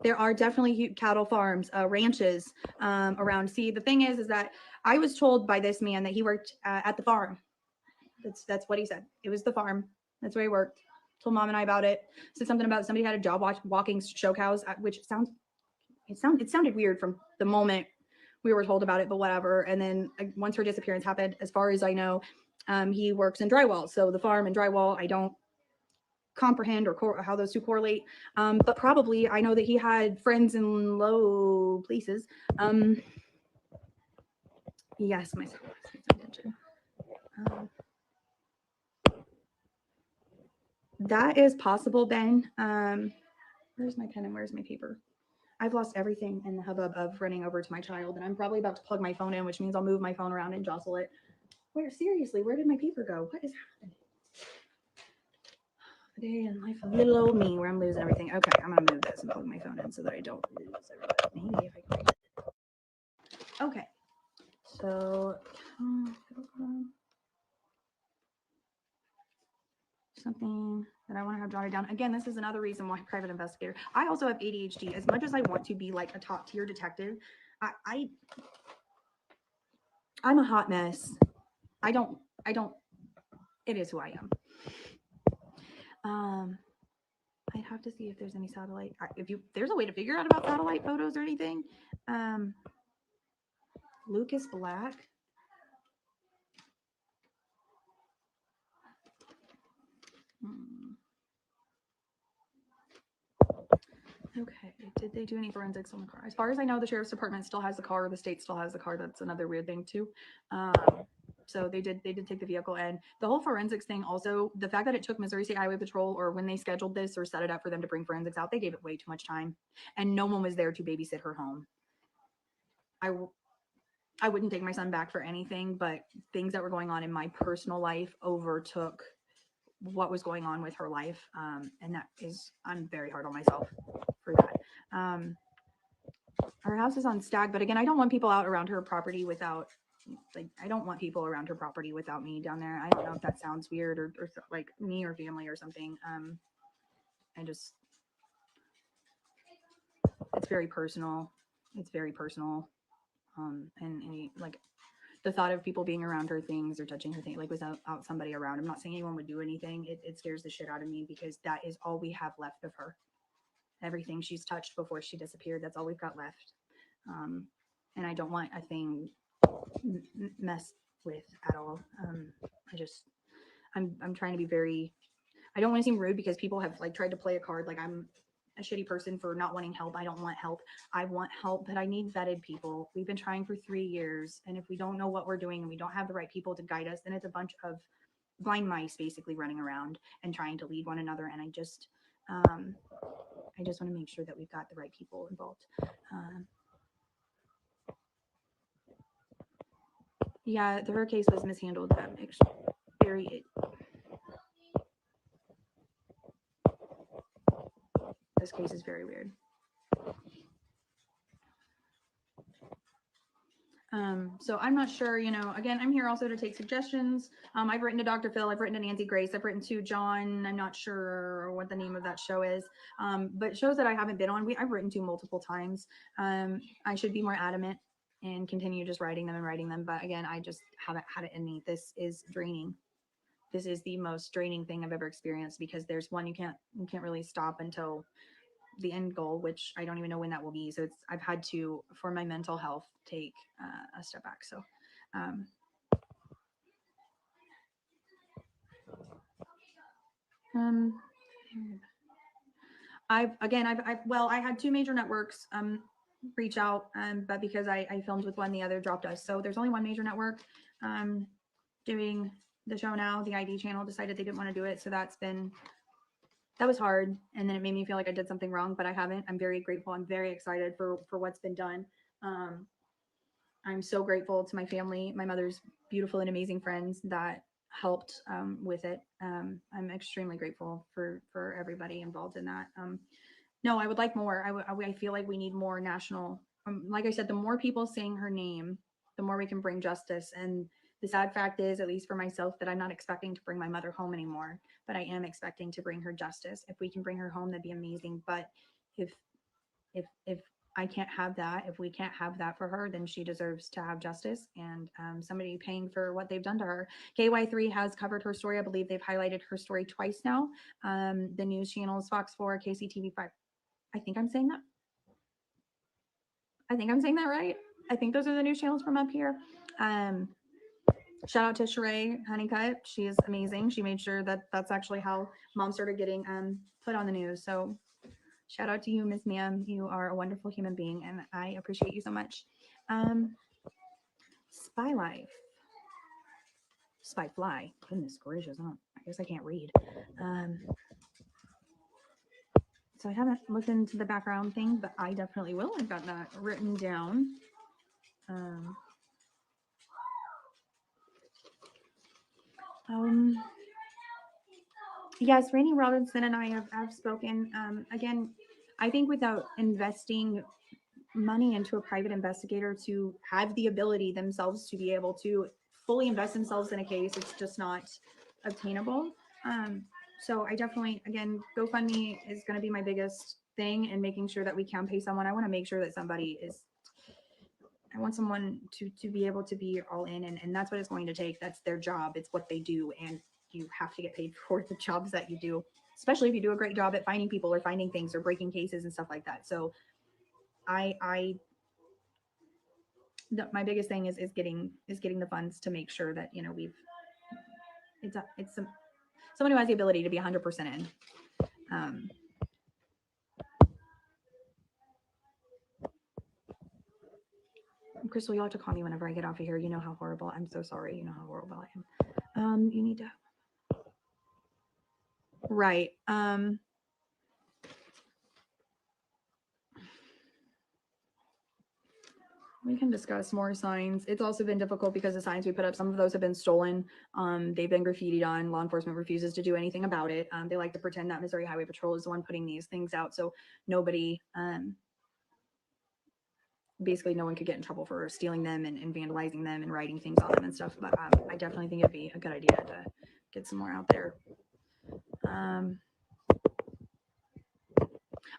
There are definitely cattle farms, ranches around. See, the thing is that I was told by this man that he worked at the farm. That's what he said. It was the farm. That's where he worked. Told mom and I about it. Said something about somebody had a job walking show cows, which it sounded weird from the moment we were told about it, but whatever. And then once her disappearance happened, as far as I know, he works in drywall. So the farm and drywall, I don't comprehend or how those two correlate. But probably I know that he had friends in low places. Yes, my son was paying attention. That is possible, Ben. Where's my pen and where's my paper? I've lost everything in the hubbub of running over to my child, and I'm probably about to plug my phone in, which means I'll move my phone around and jostle it. Seriously, where did my paper go? What is happening? A day in life of little old me, where I'm losing everything. Okay, I'm gonna move this and plug my phone in so that I don't lose everything. Maybe if I can. Okay, so something that I want to have jotted down. Again, this is another reason why private investigator. I also have ADHD. As much as I want to be like a top tier detective, I'm a hot mess. I don't. It is who I am. I'd have to see if there's any satellite. There's a way to figure out about satellite photos or anything. Lucas Black. Okay. Did they do any forensics on the car? As far as I know, the sheriff's department still has the car. The state still has the car. That's another weird thing too. So they did take the vehicle, and the whole forensics thing. Also, the fact that it took Missouri State Highway Patrol, or when they scheduled this or set it up for them to bring forensics out, they gave it way too much time, and no one was there to babysit her home. I wouldn't take my son back for anything, but things that were going on in my personal life overtook what was going on with her life. And I'm very hard on myself for that. Our house is on Stag, but again, I don't want people out around her property without, I don't want people around her property without me down there. I don't know if that sounds weird or like me or family or something. It's very personal. It's very personal. And like the thought of people being around her things or touching her thing, like without somebody around. I'm not saying anyone would do anything. It scares the shit out of me because that is all we have left of her. Everything she's touched before she disappeared, that's all we've got left. And I don't want a thing messed with at all. I'm trying to be very, I don't want to seem rude because people have like tried to play a card like I'm a shitty person for not wanting help. I don't want help. I want help, but I need vetted people. We've been trying for 3 years, and if we don't know what we're doing and we don't have the right people to guide us, then it's a bunch of blind mice basically running around and trying to lead one another. And I just want to make sure that we've got the right people involved. Yeah, her case was mishandled. This case is very weird. So I'm not sure, again, I'm here also to take suggestions. I've written to Dr. Phil, I've written to Nancy Grace, I've written to John. I'm not sure what the name of that show is. But shows that I haven't been on, I've written to multiple times. I should be more adamant and continue just writing them. But again, I just haven't had it in me. This is draining. This is the most draining thing I've ever experienced because there's one, you can't really stop until the end goal, which I don't even know when that will be. So I've had to, for my mental health, take a step back. So I had 2 major networks reach out, but because I filmed with one, the other dropped us. So there's only one major network doing the show now. The ID channel decided they didn't want to do it. So that was hard. And then it made me feel like I did something wrong, but I haven't. I'm very grateful. I'm very excited for what's been done. I'm so grateful to my family, my mother's beautiful and amazing friends that helped with it. I'm extremely grateful for everybody involved in that. No, I would like more. I feel like we need more national. Like I said, the more people saying her name, the more we can bring justice. And The sad fact is, at least for myself, that I'm not expecting to bring my mother home anymore, but I am expecting to bring her justice. If we can bring her home, that'd be amazing. But if if I can't have that, if we can't have that for her, then she deserves to have justice and somebody paying for what they've done to her. KY3 has covered her story. I believe they've highlighted her story twice now. The news channels Fox 4, KCTV5. I think I'm saying that. I think I'm saying that right. I think those are the news channels from up here. Shout out to Sheree Honeycutt. She is amazing. She made sure that that's actually how mom started getting put on the news. So shout out to you, Miss Ma'am. You are a wonderful human being, and I appreciate you so much. Spy Life. Spy Fly. Goodness gracious. I guess I can't read. So I haven't looked into the background thing, but I definitely will. I've got that written down. Yes, Rainey Robinson and I have spoken. Again, I think without investing money into a private investigator to have the ability themselves to be able to fully invest themselves in a case, it's just not obtainable. So I definitely, again, GoFundMe is going to be my biggest thing, and making sure that we can pay someone. I want to make sure that somebody is, I want someone to be able to be all in, and that's what it's going to take. That's their job. It's what they do, and you have to get paid for the jobs that you do, especially if you do a great job at finding people or finding things or breaking cases and stuff like that. So my biggest thing is getting the funds to make sure that, you know, it's someone who has the ability to be 100% in. Crystal, you'll have to call me whenever I get off of here. You know how horrible. I'm so sorry. You know how horrible I am. You need to. Right. We can discuss more signs. It's also been difficult because the signs we put up, some of those have been stolen. They've been graffitied on. Law enforcement refuses to do anything about it. They like to pretend that Missouri Highway Patrol is the one putting these things out. So nobody, basically no one could get in trouble for stealing them and vandalizing them and writing things on them and stuff. But I definitely think it'd be a good idea to get some more out there.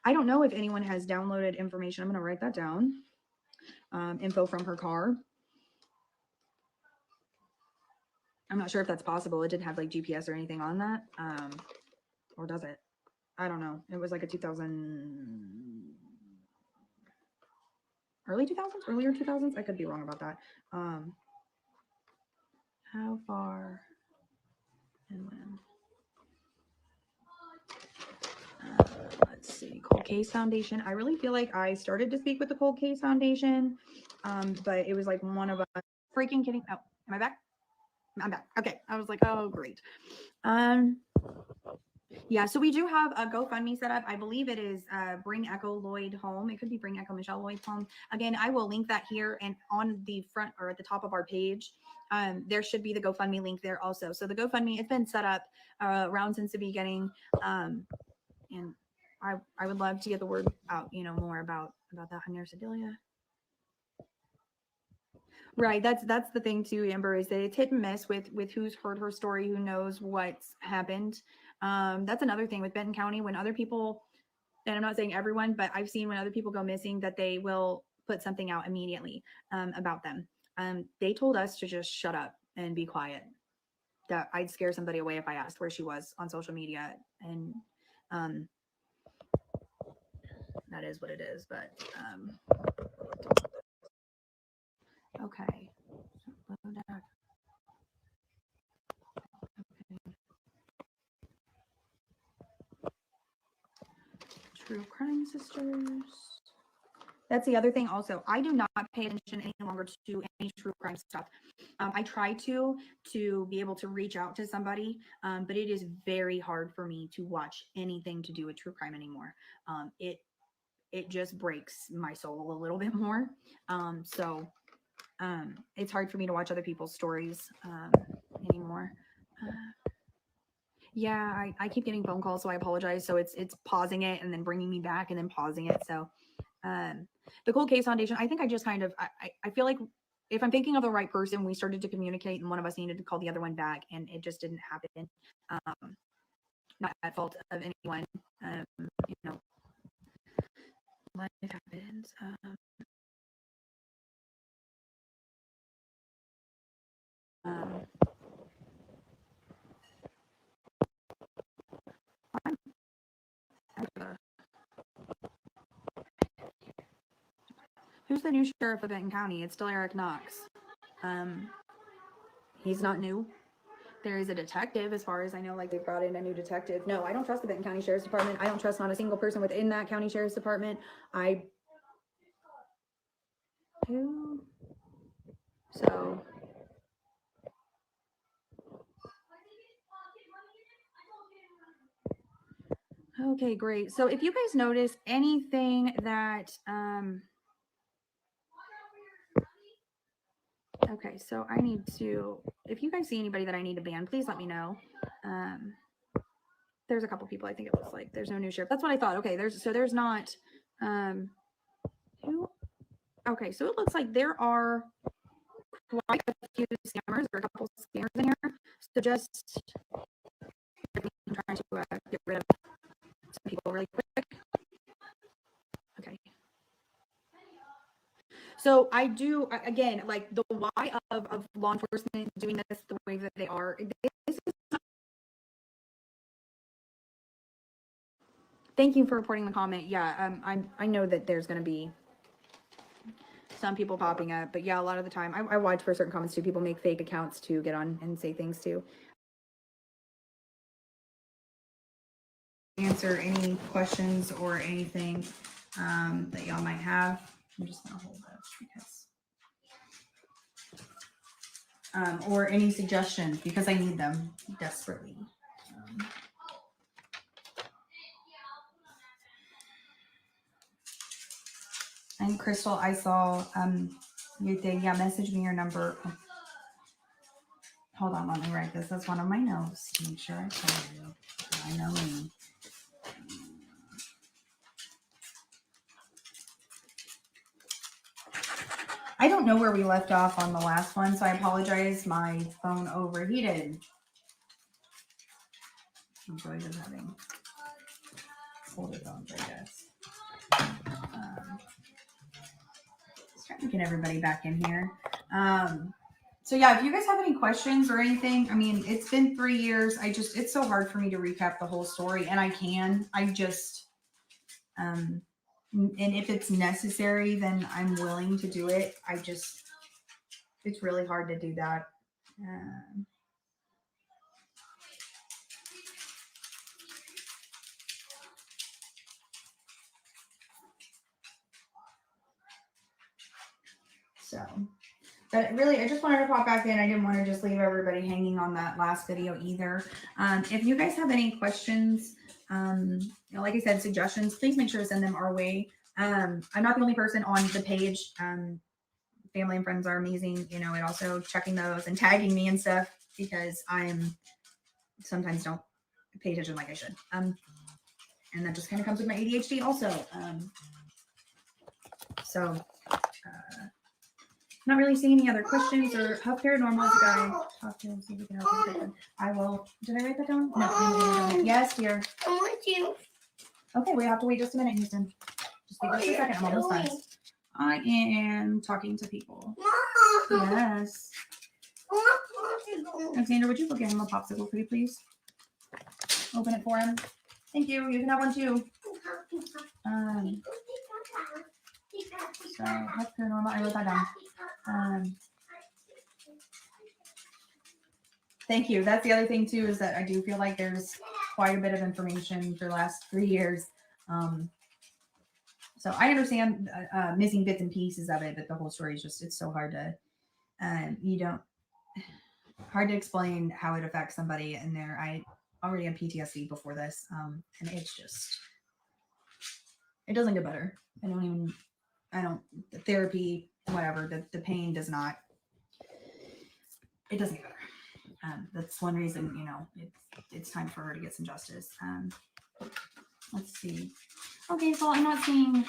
I don't know if anyone has downloaded information. I'm going to write that down. Info from her car. I'm not sure if that's possible. It didn't have like GPS or anything on that. Or does it? I don't know. It was like a 2000, earlier 2000s. I could be wrong about that. How far and when? Let's see. Cold Case Foundation. I really feel like I started to speak with the Cold Case Foundation, but it was like one of us. Freaking kidding. Oh, am I back? I'm back. Okay. I was like, oh, great. Yeah, so we do have a GoFundMe set up. I believe it is Bring Echo Lloyd Home. It could be Bring Echo Michelle Lloyd Home. Again, I will link that here, and on the front or at the top of our page, there should be the GoFundMe link there also. So the GoFundMe, it's been set up around since the beginning, and I would love to get the word out, you know, more about that. Hunter Sedelia. Right, that's the thing too, Amber, is that it's hit and miss with who's heard her story, who knows what's happened. That's another thing with Benton County, when other people, and I'm not saying everyone, but I've seen when other people go missing that they will put something out immediately about them. They told us to just shut up and be quiet. That I'd scare somebody away if I asked where she was on social media, and that is what it is. But okay. True Crime Sisters. That's the other thing also. I do not pay attention any longer to any true crime stuff. I try to be able to reach out to somebody, but it is very hard for me to watch anything to do with true crime anymore. It just breaks my soul a little bit more. So it's hard for me to watch other people's stories anymore. Yeah, I keep getting phone calls, so I apologize. So it's pausing it and then bringing me back and then pausing it. So the Cold Case Foundation, I think I just kind of, I feel like if I'm thinking of the right person, we started to communicate and one of us needed to call the other one back and it just didn't happen. Not at fault of anyone. You know, life happens. Who's the new sheriff of Benton County? It's still Eric Knox. He's not new. There is a detective, as far as I know, like they brought in a new detective. No, I don't trust the Benton County Sheriff's Department. I don't trust not a single person within that county sheriff's department. So okay, great. So if you guys notice anything that okay, so I need to, if you guys see anybody that I need to ban, please let me know. There's a couple people I think it looks like. There's no new sheriff. That's what I thought. Okay, there's not who, okay, so it looks like there are quite a few scammers. There are a couple scammers in here. So just I'm trying to get rid of some people really quick. Okay. So I do, again, like the why of law enforcement doing this the way that they are. This is not... Thank you for reporting the comment. Yeah, I know that there's going to be some people popping up, but yeah, a lot of the time I watch for certain comments too. People make fake accounts to get on and say things too. Answer any questions or anything that y'all might have. I'm just gonna hold this because or any suggestions because I need them desperately. And Crystal, I saw your thing. Yeah, message me your number. Hold on, let me write this. That's one of my notes to make sure I tell you. I know me. I don't know where we left off on the last one, so I apologize. My phone overheated. Enjoy just having older phones, I guess. Let's try to get everybody back in here. So yeah, if you guys have any questions or anything, I mean, it's been 3 years. It's so hard for me to recap the whole story, and I just, and if it's necessary, then I'm willing to do it. It's really hard to do that. So, but really, I just wanted to pop back in. I didn't want to just leave everybody hanging on that last video either. If you guys have any questions, like I said, suggestions, please make sure to send them our way. I'm not the only person on the page. Family and friends are amazing, and also checking those and tagging me and stuff because I'm sometimes don't pay attention like I should. And that just kind of comes with my ADHD also. Not really seeing any other questions or Huff Paranormal is a guy. Talk to him, see if we can help him. I will. Did I write that down? No. Yes, dear. I want you. Okay, we have to wait just a minute, Houston. Just wait just a second. I'm almost done. I am talking to people. Mama. Yes. Alexander, would you go get him a popsicle, pretty please? Open it for him. Thank you. You can have one too. So Huff Paranormal. I wrote that down. Thank you. That's the other thing too, is that I do feel like there's quite a bit of information for the last 3 years. So I understand missing bits and pieces of it, but the whole story is just, it's so hard to, hard to explain how it affects somebody in there. I already had PTSD before this. And it's just, it doesn't get better. The therapy, whatever, the pain does not, it doesn't get better. That's one reason, it's time for her to get some justice. Let's see. Okay, so I'm not seeing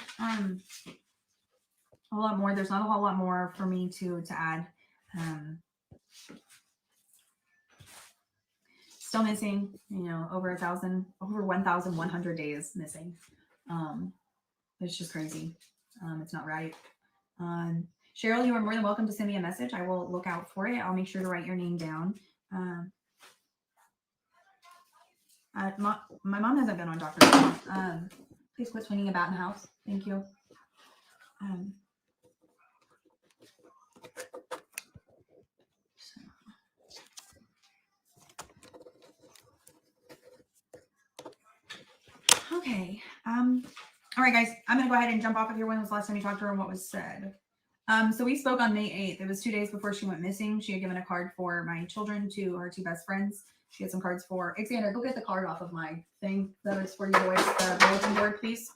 whole lot more. There's not a whole lot more for me to add. Still missing, over 1,100 days missing. It's just crazy. It's not right. Cheryl, you are more than welcome to send me a message. I will look out for it. I'll make sure to write your name down. My mom hasn't been on Dr. Please quit swinging a bat in the house. Thank you. Okay. All right, guys, I'm going to go ahead and jump off of here. When was the last time you talked to her and what was said? So we spoke on May 8th. It was 2 days before she went missing. She had given a card for my children to her two best friends. She had some cards for Xander. Go get the card off of my thing. That is for you boys. The bulletin board, please.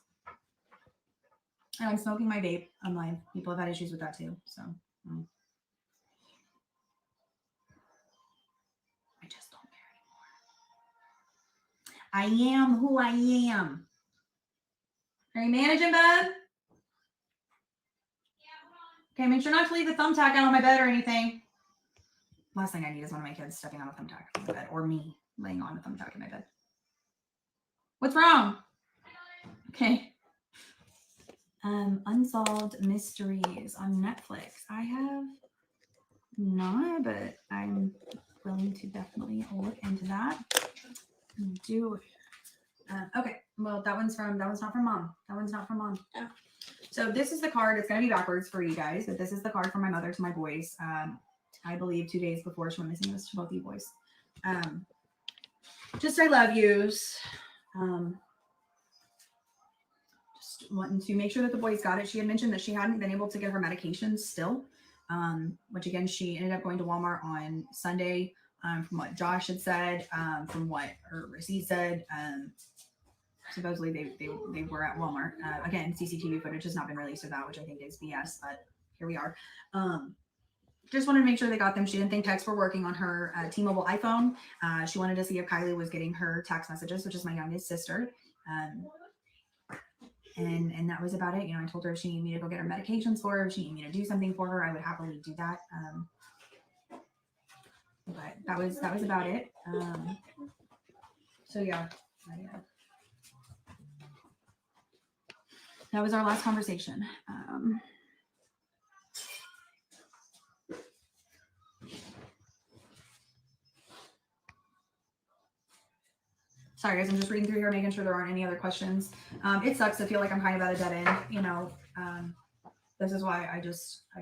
And I'm smoking my vape on live. People have had issues with that too. So I just don't care anymore. I am who I am. Are you managing, bud? Okay, make sure not to leave the thumbtack out on my bed or anything. Last thing I need is one of my kids stepping on a thumbtack on my bed, or me laying on a thumbtack in my bed. What's wrong? Okay. Unsolved Mysteries on Netflix. I have not, but I'm willing to definitely look into that. Okay. Well, that one's not from mom. That one's not from mom. Oh. So this is the card. It's going to be backwards for you guys, but this is the card from my mother to my boys. I believe 2 days before she went missing. This to both you boys. Just I love yous. Just wanting to make sure that the boys got it. She had mentioned that she hadn't been able to get her medications still, which again, she ended up going to Walmart on Sunday. From what Josh had said, from what her receipt said, supposedly they were at Walmart. Again, CCTV footage has not been released of that, which I think is BS, but here we are. Just wanted to make sure they got them. She didn't think texts were working on her T-Mobile iPhone. She wanted to see if Kylie was getting her text messages, which is my youngest sister. And that was about it. I told her if she needed me to go get her medications for her, if she needed me to do something for her, I would happily do that. But that was about it. So yeah, that was our last conversation. Sorry guys, I'm just reading through here, making sure there aren't any other questions. It sucks to feel like I'm kind of at a dead end, this is why I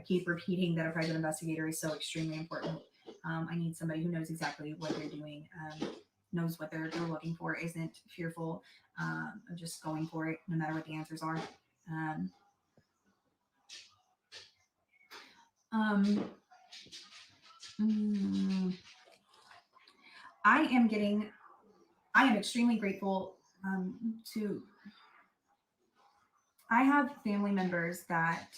keep repeating that a private investigator is so extremely important. I need somebody who knows exactly what they're doing, knows what they're looking for, isn't fearful of just going for it, no matter what the answers are. I am extremely grateful I have family members that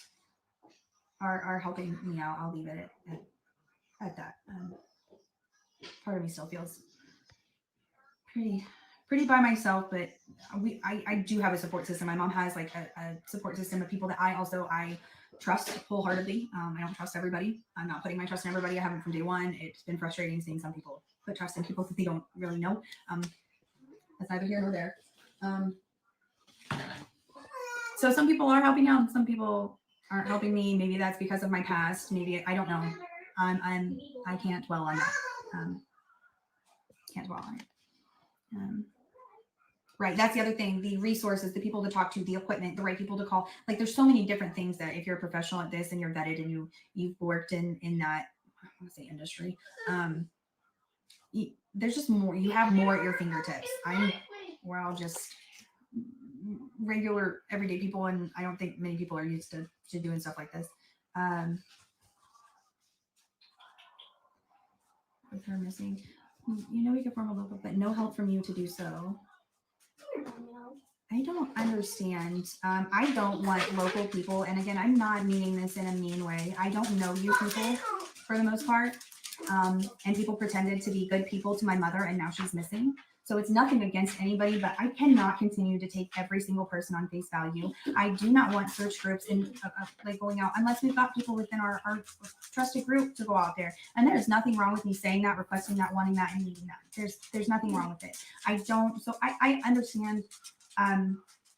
are helping me out. I'll leave it at that. Part of me still feels pretty by myself, but I do have a support system. My mom has like a support system of people that I trust wholeheartedly. I don't trust everybody. I'm not putting my trust in everybody. I haven't from day one. It's been frustrating seeing some people put trust in people that they don't really know. That's neither here nor there. So some people are helping out, and some people aren't helping me. Maybe that's because of my past. Maybe I don't know. I can't dwell on that. Can't dwell on it. Right. That's the other thing. The resources, the people to talk to, the equipment, the right people to call. Like there's so many different things that if you're a professional at this and you're vetted and you've worked in that, I want to say industry, there's just more, you have more at your fingertips. We're all just regular everyday people, and I don't think many people are used to doing stuff like this. With her missing, we could form a local, but no help from you to do so. I don't understand. I don't want local people, and again, I'm not meaning this in a mean way. I don't know you people for the most part, and people pretended to be good people to my mother, and now she's missing. So it's nothing against anybody, but I cannot continue to take every single person on face value. I do not want search groups and like going out unless we've got people within our trusted group to go out there. And there's nothing wrong with me saying that, requesting that, wanting that, and needing that. There's nothing wrong with it. I understand.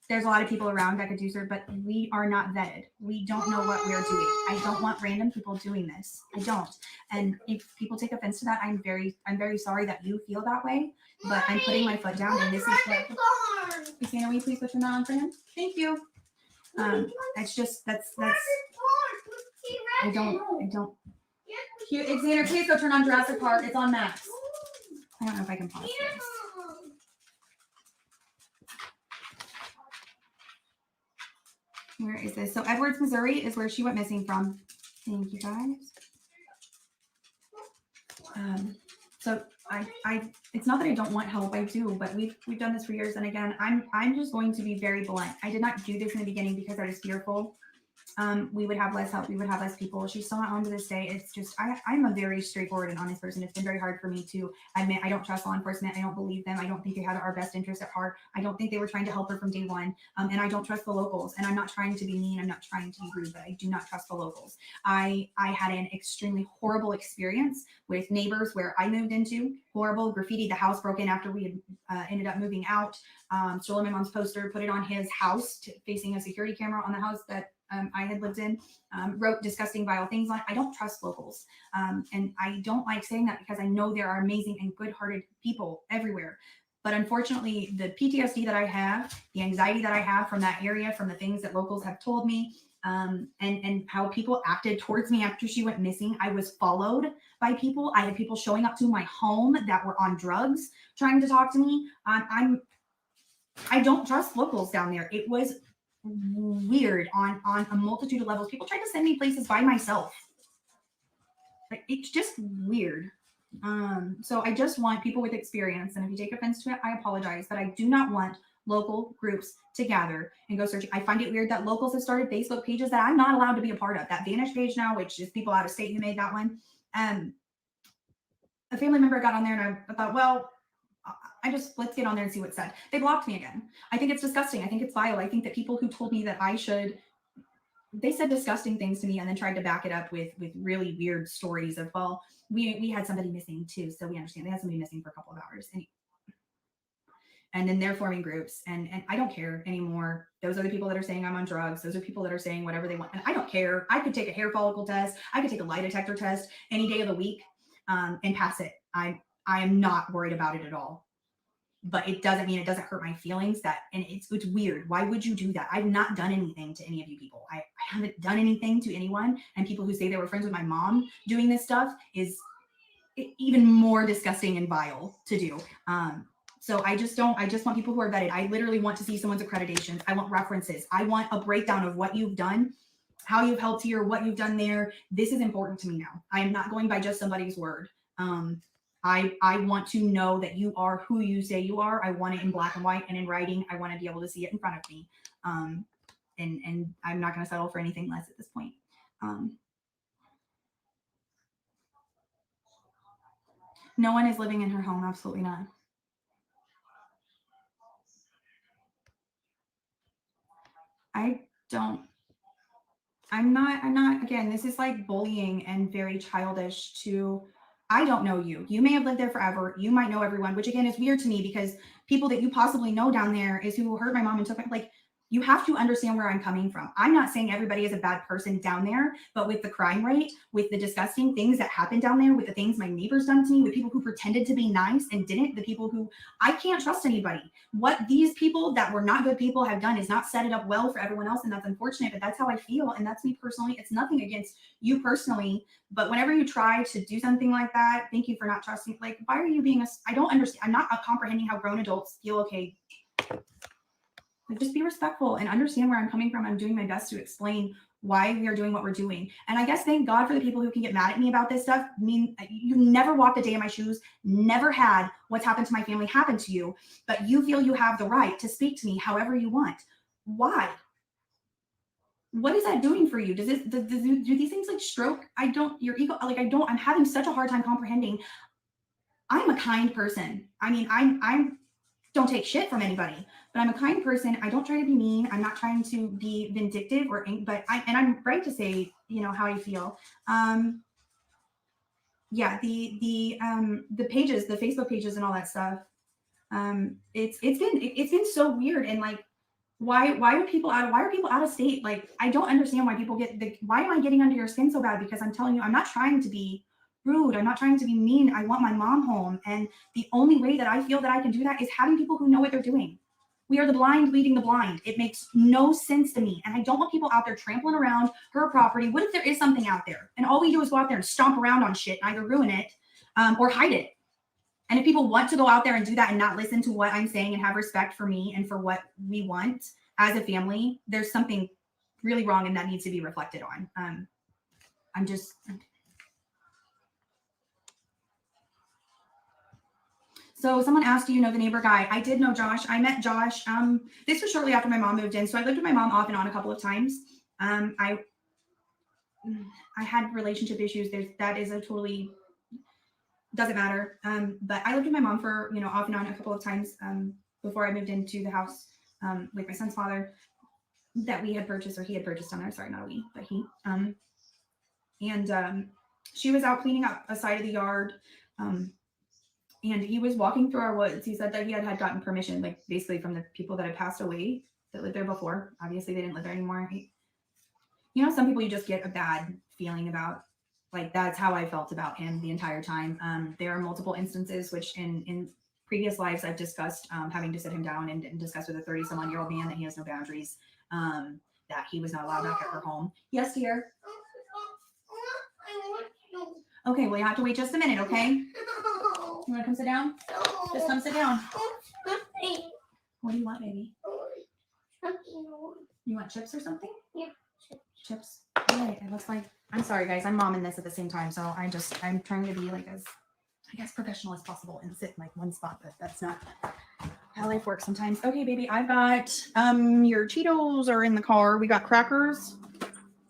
There's a lot of people around that could do so, but we are not vetted. We don't know what we're doing. I don't want random people doing this. I don't. And if people take offense to that, I'm very sorry that you feel that way. But I'm putting my foot down, and this is what. Christina, will you please put your on for him? Thank you. It's just that's. I don't. Xander, please go turn on Jurassic Park. It's on Max. I don't know if I can pause this. Where is this? So Edwards, Missouri is where she went missing from. Thank you guys. So I it's not that I don't want help, I do, but we've done this for years. And again, I'm just going to be very blunt. I did not do this in the beginning because I was fearful. We would have less help. We would have less people. She's still not home to this day. It's just, I'm a very straightforward and honest person. It's been very hard for me to admit I don't trust law enforcement. I don't believe them. I don't think they had our best interest at heart. I don't think they were trying to help her from day one. And I don't trust the locals. And I'm not trying to be mean. I'm not trying to be rude, but I do not trust the locals. I had an extremely horrible experience with neighbors where I moved into. Horrible graffiti. The house broke in after we had ended up moving out. Stole my mom's poster, put it on his house facing a security camera on the house that I had lived in, wrote disgusting, vile things on it. I don't trust locals. And I don't like saying that because I know there are amazing and good-hearted people everywhere. But unfortunately, the PTSD that I have, the anxiety that I have from that area, from the things that locals have told me, and how people acted towards me after she went missing. I was followed by people. I had people showing up to my home that were on drugs, trying to talk to me. I don't trust locals down there. It was weird on a multitude of levels. People tried to send me places by myself. Like, it's just weird. So I just want people with experience, and if you take offense to it, I apologize, but I do not want local groups to gather and go searching. I find it weird that locals have started Facebook pages that I'm not allowed to be a part of. That Vanish page now, which is people out of state who made that one. A family member got on there, and I thought, well, let's get on there and see what's said. They blocked me again. I think it's disgusting. I think it's vile. I think that people who told me that they said disgusting things to me and then tried to back it up with really weird stories of, well, we had somebody missing too. So we understand they had somebody missing for a couple of hours. And then they're forming groups, and I don't care anymore. Those are the people that are saying I'm on drugs. Those are people that are saying whatever they want. And I don't care. I could take a hair follicle test. I could take a lie detector test any day of the week and pass it. I am not worried about it at all. But it doesn't mean it doesn't hurt my feelings and it's weird. Why would you do that? I've not done anything to any of you people. I haven't done anything to anyone. And people who say they were friends with my mom doing this stuff is even more disgusting and vile to do. So I just want people who are vetted. I literally want to see someone's accreditations. I want references. I want a breakdown of what you've done, how you've helped here, what you've done there. This is important to me now. I am not going by just somebody's word. I want to know that you are who you say you are. I want it in black and white and in writing. I want to be able to see it in front of me. And I'm not going to settle for anything less at this point. No one is living in her home. Absolutely not. I'm not, again, this is like bullying and very childish I don't know you. You may have lived there forever. You might know everyone, which again is weird to me because people that you possibly know down there is who hurt my mom and took my, like, you have to understand where I'm coming from. I'm not saying everybody is a bad person down there, but with the crime rate, with the disgusting things that happen down there, with the things my neighbors done to me, with people who pretended to be nice and didn't, the people who, I can't trust anybody. What these people that were not good people have done is not set it up well for everyone else. And that's unfortunate, but that's how I feel. And that's me personally. It's nothing against you personally, but whenever you try to do something like that, thank you for not trusting. Like, why are you being I don't understand. I'm not comprehending how grown adults feel. Okay. Like, just be respectful and understand where I'm coming from. I'm doing my best to explain why we are doing what we're doing. And I guess thank God for the people who can get mad at me about this stuff. I mean, you never walked a day in my shoes, never had what's happened to my family happen to you, but you feel you have the right to speak to me however you want. Why? What is that doing for you? Do these things like stroke? Your ego, like I'm having such a hard time comprehending. I'm a kind person. I mean, don't take shit from anybody. But I'm a kind person. I don't try to be mean. I'm not trying to be vindictive but I'm right to say, how I feel. Yeah, the pages, the Facebook pages and all that stuff. It's been so weird. And like, why are people out of state? Like, I don't understand why people why am I getting under your skin so bad? Because I'm telling you, I'm not trying to be rude. I'm not trying to be mean. I want my mom home. And the only way that I feel that I can do that is having people who know what they're doing. We are the blind leading the blind. It makes no sense to me. And I don't want people out there trampling around her property. What if there is something out there and all we do is go out there and stomp around on shit and either ruin it or hide it? And if people want to go out there and do that and not listen to what I'm saying and have respect for me and for what we want as a family, there's something really wrong and that needs to be reflected on. So someone asked, do you know the neighbor guy? I did know Josh. I met Josh. This was shortly after my mom moved in. So I lived with my mom off and on a couple of times. I had relationship issues. That is a totally doesn't matter. But I lived with my mom for, off and on a couple of times before I moved into the house with my son's father that we had purchased, or he had purchased on there. Sorry, not we, but he. And she was out cleaning up a side of the yard. And he was walking through our woods. He said that he had gotten permission, like basically from the people that had passed away that lived there before. Obviously, they didn't live there anymore. Some people you just get a bad feeling about. Like, that's how I felt about him the entire time. There are multiple instances, which in previous lives I've discussed having to sit him down and discuss with a 30-some-odd-year-old man that he has no boundaries, that he was not allowed back at her home. Yes, dear. Okay, well, you have to wait just a minute, okay? You want to come sit down? Just come sit down. What do you want, baby? You want chips or something? Yeah. Chips. All right, it looks like, I'm sorry, guys. I'm momming this at the same time, so I'm trying to be like as, I guess, professional as possible and sit in like one spot, but that's not how life works sometimes. Okay, baby, I've got your Cheetos are in the car. We got crackers,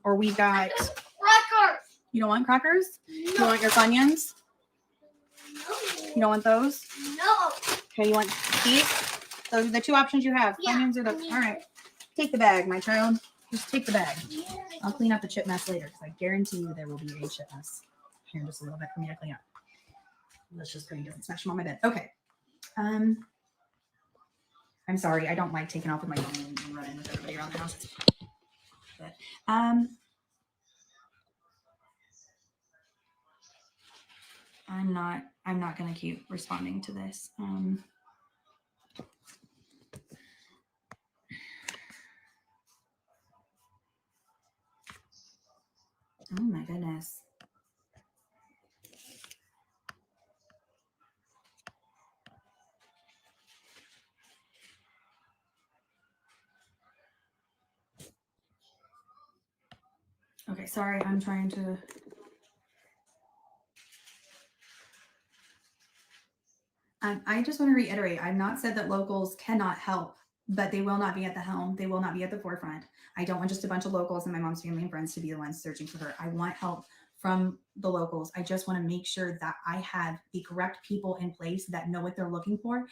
or we got Crackers. You don't want crackers? No. You want your Funyuns? No. You don't want those? No. Okay, you want these? Those are the two options you have. Yeah. Funyuns or the, all right. Take the bag, my child. Just take the bag. Yeah. I'll clean up the chip mess later, because I guarantee you there will be a chip mess here in just a little bit for me to clean up. Let's just put it, smash them on my bed. Okay. I'm sorry. I don't like taking off with my phone and running with everybody around the house. But, I'm not going to keep responding to this. Oh my goodness. Okay, sorry, I'm trying to. I just want to reiterate, I've not said that locals cannot help, but they will not be at the helm. They will not be at the forefront. I don't want just a bunch of locals and my mom's family and friends to be the ones searching for her. I want help from the locals. I just want to make sure that I have the correct people in place that know what they're looking for.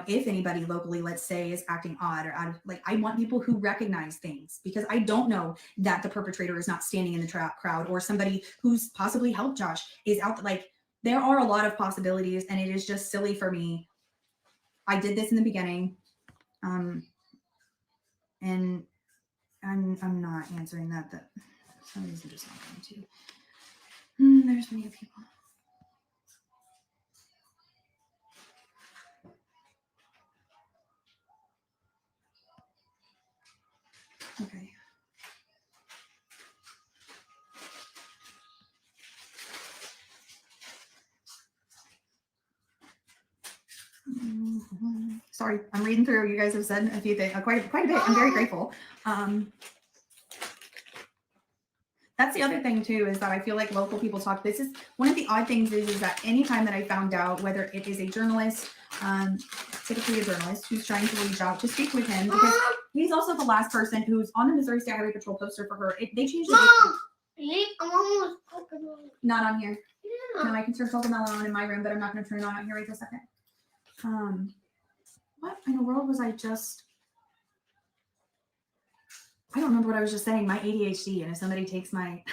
If anybody locally, let's say, is acting odd or out of, like, I want people who recognize things, because I don't know that the perpetrator is not standing in the crowd, or somebody who's possibly helped Josh is out. Like, there are a lot of possibilities, and it is just silly for me. I did this in the beginning, and I'm not answering that. That some reason just not going to. There's many people. Okay. Sorry, I'm reading through. You guys have said a few things, quite a bit. I'm very grateful. That's the other thing too, is that I feel like local people talk. This is one of the odd things is that anytime that I found out, whether it is a journalist, typically a journalist who's trying to reach out to speak with him, because he's also the last person who's on the Missouri State Highway Patrol poster for her. They changed it. I'm almost cooking. Not on here. Yeah. No, I can turn Cocomelon on in my room, but I'm not going to turn it on out here right this second. What in the world was I don't remember what I was just saying. My ADHD, and if somebody takes my,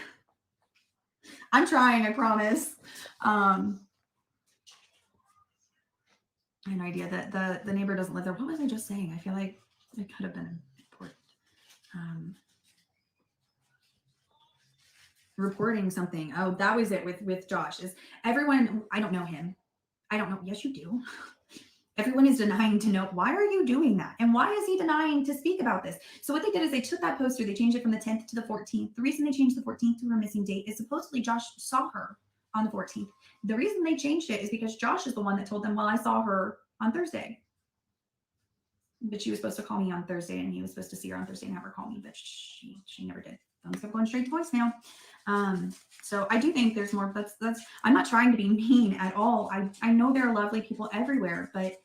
I'm trying, I promise. I have no idea that the neighbor doesn't live there. What was I just saying? I feel like it could have been important. Reporting something. Oh, that was it with Josh. Is everyone? I don't know him. I don't know. Yes, you do. Everyone is denying to know. Why are you doing that? And why is he denying to speak about this? So what they did is they took that poster, they changed it from the 10th to the 14th. The reason they changed the 14th to her missing date is supposedly Josh saw her on the 14th. The reason they changed it is because Josh is the one that told them, well, I saw her on Thursday. But she was supposed to call me on Thursday, and he was supposed to see her on Thursday and have her call me, but she never did. Phones kept going straight to voicemail. So I do think there's more. That's. I'm not trying to be mean at all. I know there are lovely people everywhere, but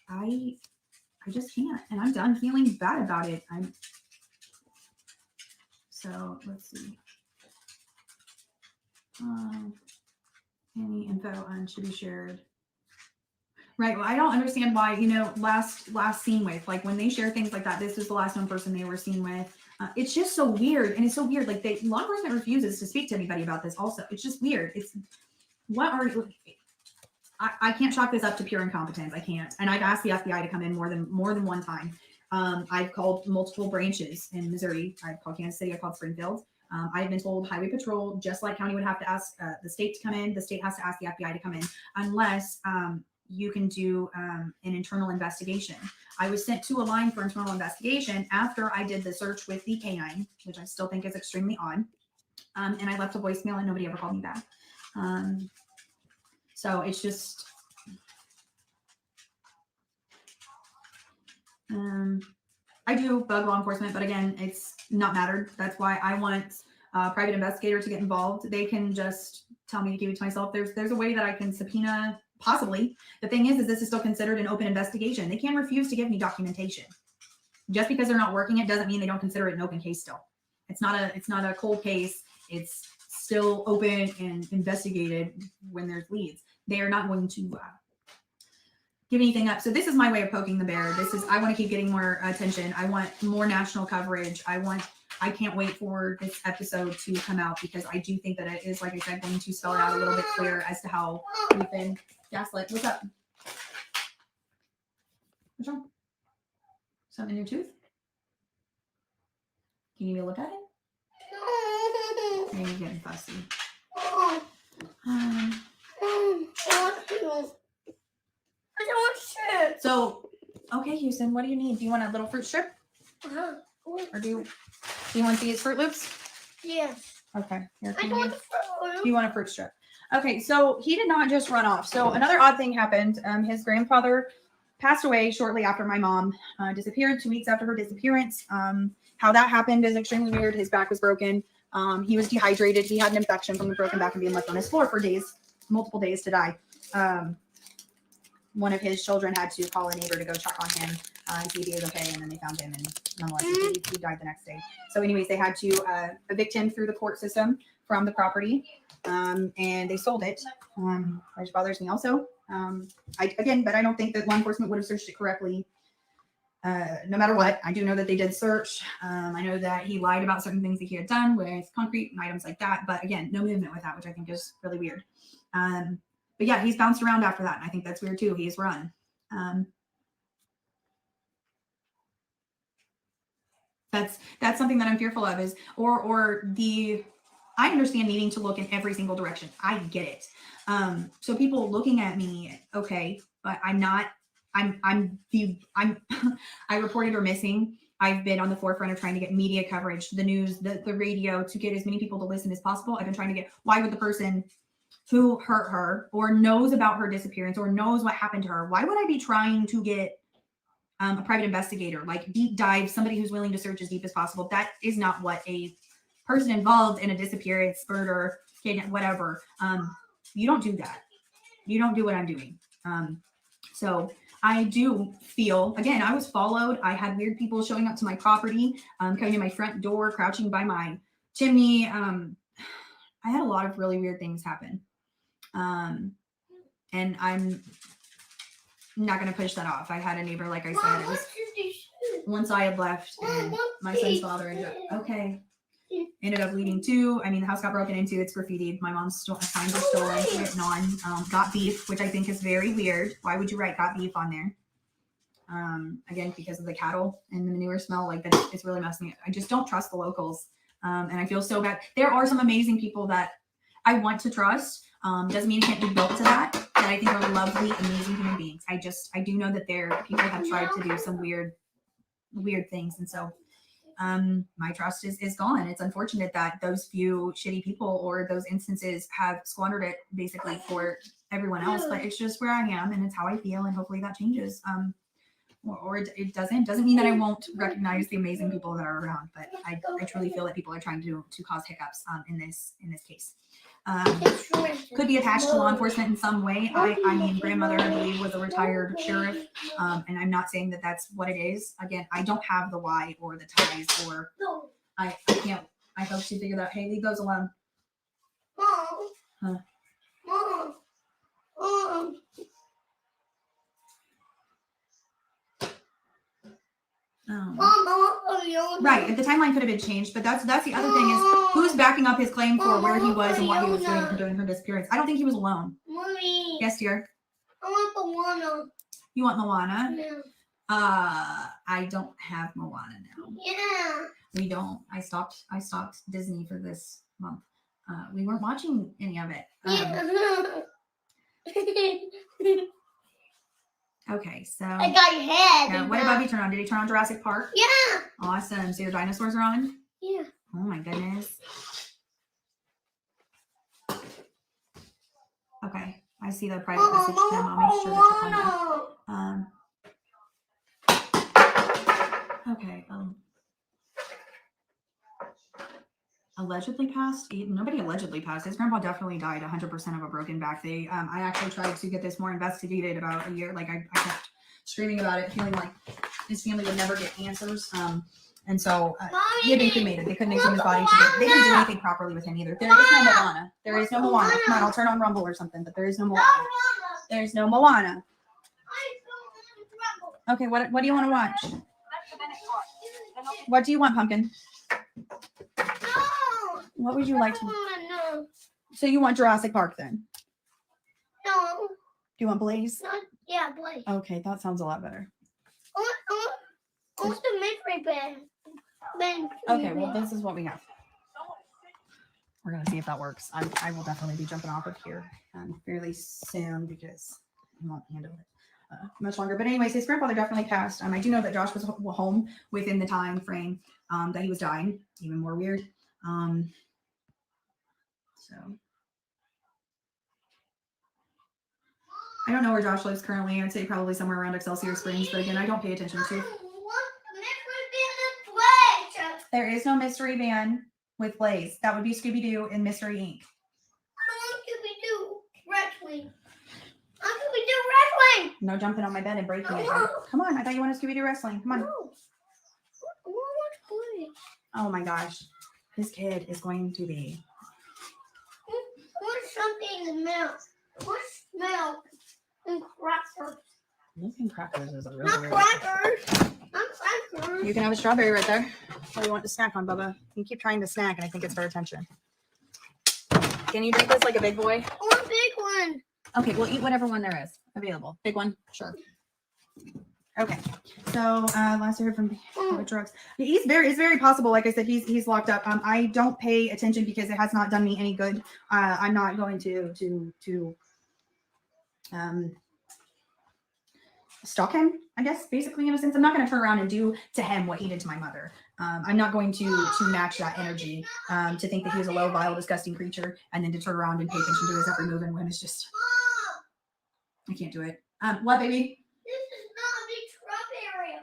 I just can't, and I'm done feeling bad about it. So let's see. Any info on should be shared. Right. Well, I don't understand why, last seen with, like when they share things like that, this was the last known person they were seen with. It's just so weird. And it's so weird. Like law enforcement refuses to speak to anybody about this also. It's just weird. I can't chalk this up to pure incompetence. I can't. And I've asked the FBI to come in more than one time. I've called multiple branches in Missouri. I've called Kansas City. I've called Springfield. I've been told Highway Patrol, just like county would have to ask the state to come in. The state has to ask the FBI to come in unless you can do an internal investigation. I was sent to a line for internal investigation after I did the search with the K9, which I still think is extremely odd. And I left a voicemail and nobody ever called me back. So it's just, I do bug law enforcement, but again, it's not mattered. That's why I want a private investigator to get involved. They can just tell me to keep it to myself. There's a way that I can subpoena, possibly. The thing is this is still considered an open investigation. They can refuse to give me documentation. Just because they're not working it doesn't mean they don't consider it an open case still. It's not a cold case. It's still open and investigated when there's leads. They are not going to give anything up. So this is my way of poking the bear. I want to keep getting more attention. I want more national coverage. I can't wait for this episode to come out because I do think that it is, like I said, going to spell it out a little bit clearer as to how we've been gaslit. What's up? What's wrong? Something in your tooth? Can you look at it? Maybe you're getting fussy. So, okay, Houston, what do you need? Do you want a little fruit strip? Or do you want these Fruit Loops? Yes. Okay. Here, I want the do you want a fruit strip? Okay, so he did not just run off. So another odd thing happened. His grandfather passed away shortly after my mom disappeared, 2 weeks after her disappearance. How that happened is extremely weird. His back was broken. He was dehydrated. He had an infection from the broken back and being left on his floor for days, multiple days to die. One of his children had to call a neighbor to go check on him and see if he was okay, and then they found him, and nonetheless, he died the next day. So anyways, they had to evict him through the court system from the property, and they sold it, which bothers me also. But I don't think that law enforcement would have searched it correctly. No matter what, I do know that they did search. I know that he lied about certain things that he had done with concrete and items like that, but again, no movement with that, which I think is really weird. But yeah, he's bounced around after that, and I think that's weird too. He's run. That's something that I'm fearful of is, I understand needing to look in every single direction. I get it. So people looking at me, okay, but I reported her missing. I've been on the forefront of trying to get media coverage, the news, the radio, to get as many people to listen as possible. I've been trying to get, why would the person who hurt her or knows about her disappearance or knows what happened to her, why would I be trying to get a private investigator, like deep dive, somebody who's willing to search as deep as possible? That is not what a person involved in a disappearance, murder, kidnap, whatever. You don't do that. You don't do what I'm doing. So I do feel, again, I was followed. I had weird people showing up to my property, coming to my front door, crouching by my chimney. I had a lot of really weird things happen. And not going to push that off. I had a neighbor, like I said, it was once I had left and my son's father ended up leaving too. I mean, the house got broken into, it's graffitied. My mom's signs are stolen, written on, got beef, which I think is very weird. Why would you write got beef on there? Again, because of the cattle and the manure smell, like that, it's really messing me up. I just don't trust the locals. And I feel so bad. There are some amazing people that I want to trust. Doesn't mean it can't be built to that I think are lovely, amazing human beings. I do know that people have tried to do some weird things. And so, my trust is gone. It's unfortunate that those few shitty people or those instances have squandered it basically for everyone else, but it's just where I am and it's how I feel. And hopefully that changes. Or it doesn't mean that I won't recognize the amazing people that are around, but I truly feel that people are trying to cause hiccups in this case. Could be attached to law enforcement in some way. I mean, grandmother, I believe, was a retired sheriff, and I'm not saying that that's what it is. Again, I don't have the why or the ties, or I can't. I hope she figured out. Hey, leave those alone. Huh. Right, if the timeline could have been changed, but that's the other thing is who's backing up his claim for where he was and what he was doing during her disappearance. I don't think he was alone. Mommy. Yes, dear. I want Moana. You want Moana? Yeah. I don't have Moana now. Yeah. We don't. I stopped Disney for this month. We weren't watching any of it. Okay, so I got your head. yeah, what above you turn on? Did you turn on Jurassic Park? Yeah. Awesome. So your dinosaurs are on? Yeah. Oh my goodness. Okay, I see the private message to him. I'll make sure to click on that. Okay. Allegedly passed. Nobody allegedly passed. His grandpa definitely died 100% of a broken back. I actually tried to get this more investigated about a year. Like I kept screaming about it, feeling like his family would never get answers. And so he had been cremated. They couldn't exhume his body. They didn't do anything properly with him either. There is no Moana. There is no Moana. Come on, I'll turn on Rumble or something. But there is no Moana. There's no Moana. Okay, what do you want to watch? What do you want, Pumpkin? What would you like to? No. So you want Jurassic Park then? No. Do you want Blaze? Yeah, Blake. Okay, that sounds a lot better. I want the mystery band. Okay, well, this is what we have. We're gonna see if that works. I will definitely be jumping off of here fairly soon because I won't handle it much longer. But anyways, his grandfather definitely passed. I do know that Josh was home within the time frame that he was dying. Even more weird. So I don't know where Josh lives currently. I'd say probably somewhere around Excelsior Springs, but again, I don't pay attention to. There is no mystery van with Blaze. That would be Scooby-Doo and Mystery Inc. I want Scooby-Doo wrestling. I want Scooby-Doo wrestling. No jumping on my bed and breaking it. Come on, I thought you wanted Scooby-Doo wrestling. Come on. No. I want Blaze. Oh my gosh. This kid is going to be. I want something in the milk. What's milk and crackers? Milk and crackers is a really Not weird. crackers. Not crackers. You can have a strawberry right there. What do you want to snack on, Bubba? You keep trying to snack, and I think it's for attention. Can you drink this like a big boy? I want a big one. Okay, we'll eat whatever one there is available. Big one? Sure. Okay. So last I heard from drugs. It's very possible. Like I said, he's locked up. I don't pay attention because it has not done me any good. I'm not going to stalk him, I guess, basically, in a sense. I'm not going to turn around and do to him what he did to my mother. I'm not going to match that energy, to think that he was a low, vile, disgusting creature, and then to turn around and pay attention to his every move and when it's just, I can't do it. What, baby? This is not a big strawberry.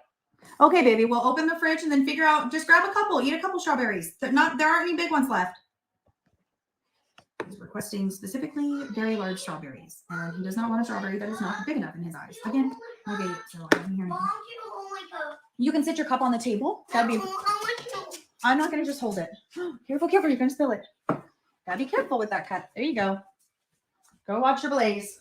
Okay, baby, we'll open the fridge and then figure out, just grab a couple, eat a couple strawberries. There aren't any big ones left. He's requesting specifically very large strawberries. And he does not want a strawberry that is not big enough in his eyes. Again, okay, so I don't hear anything. You can sit your cup on the table. That'd be. I'm not gonna just hold it. Careful, you're gonna spill it. Gotta be careful with that cup. There you go. Go watch your Blaze.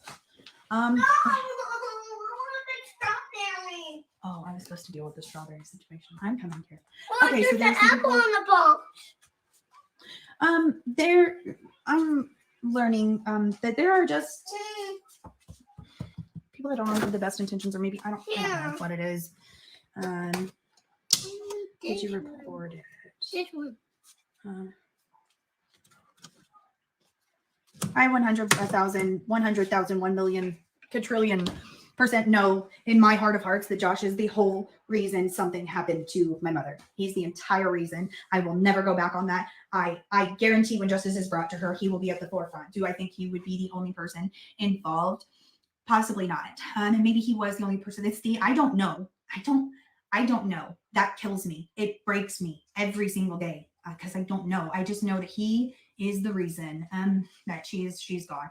Oh, I was supposed to deal with the strawberry situation. I'm coming here. Oh, Okay, so there's there's an some apple people- on the box. I'm learning that there are just people that don't have the best intentions, or maybe I don't know what it is. Did you report it? This one. I 100,000, 100,000, 1 million, quadrillion % know in my heart of hearts that Josh is the whole reason something happened to my mother. He's the entire reason. I will never go back on that. I guarantee when justice is brought to her, he will be at the forefront. Do I think he would be the only person involved? Possibly not. And maybe he was the only person. I don't know. I don't know. That kills me. It breaks me every single day because I don't know. I just know that he is the reason that she's gone.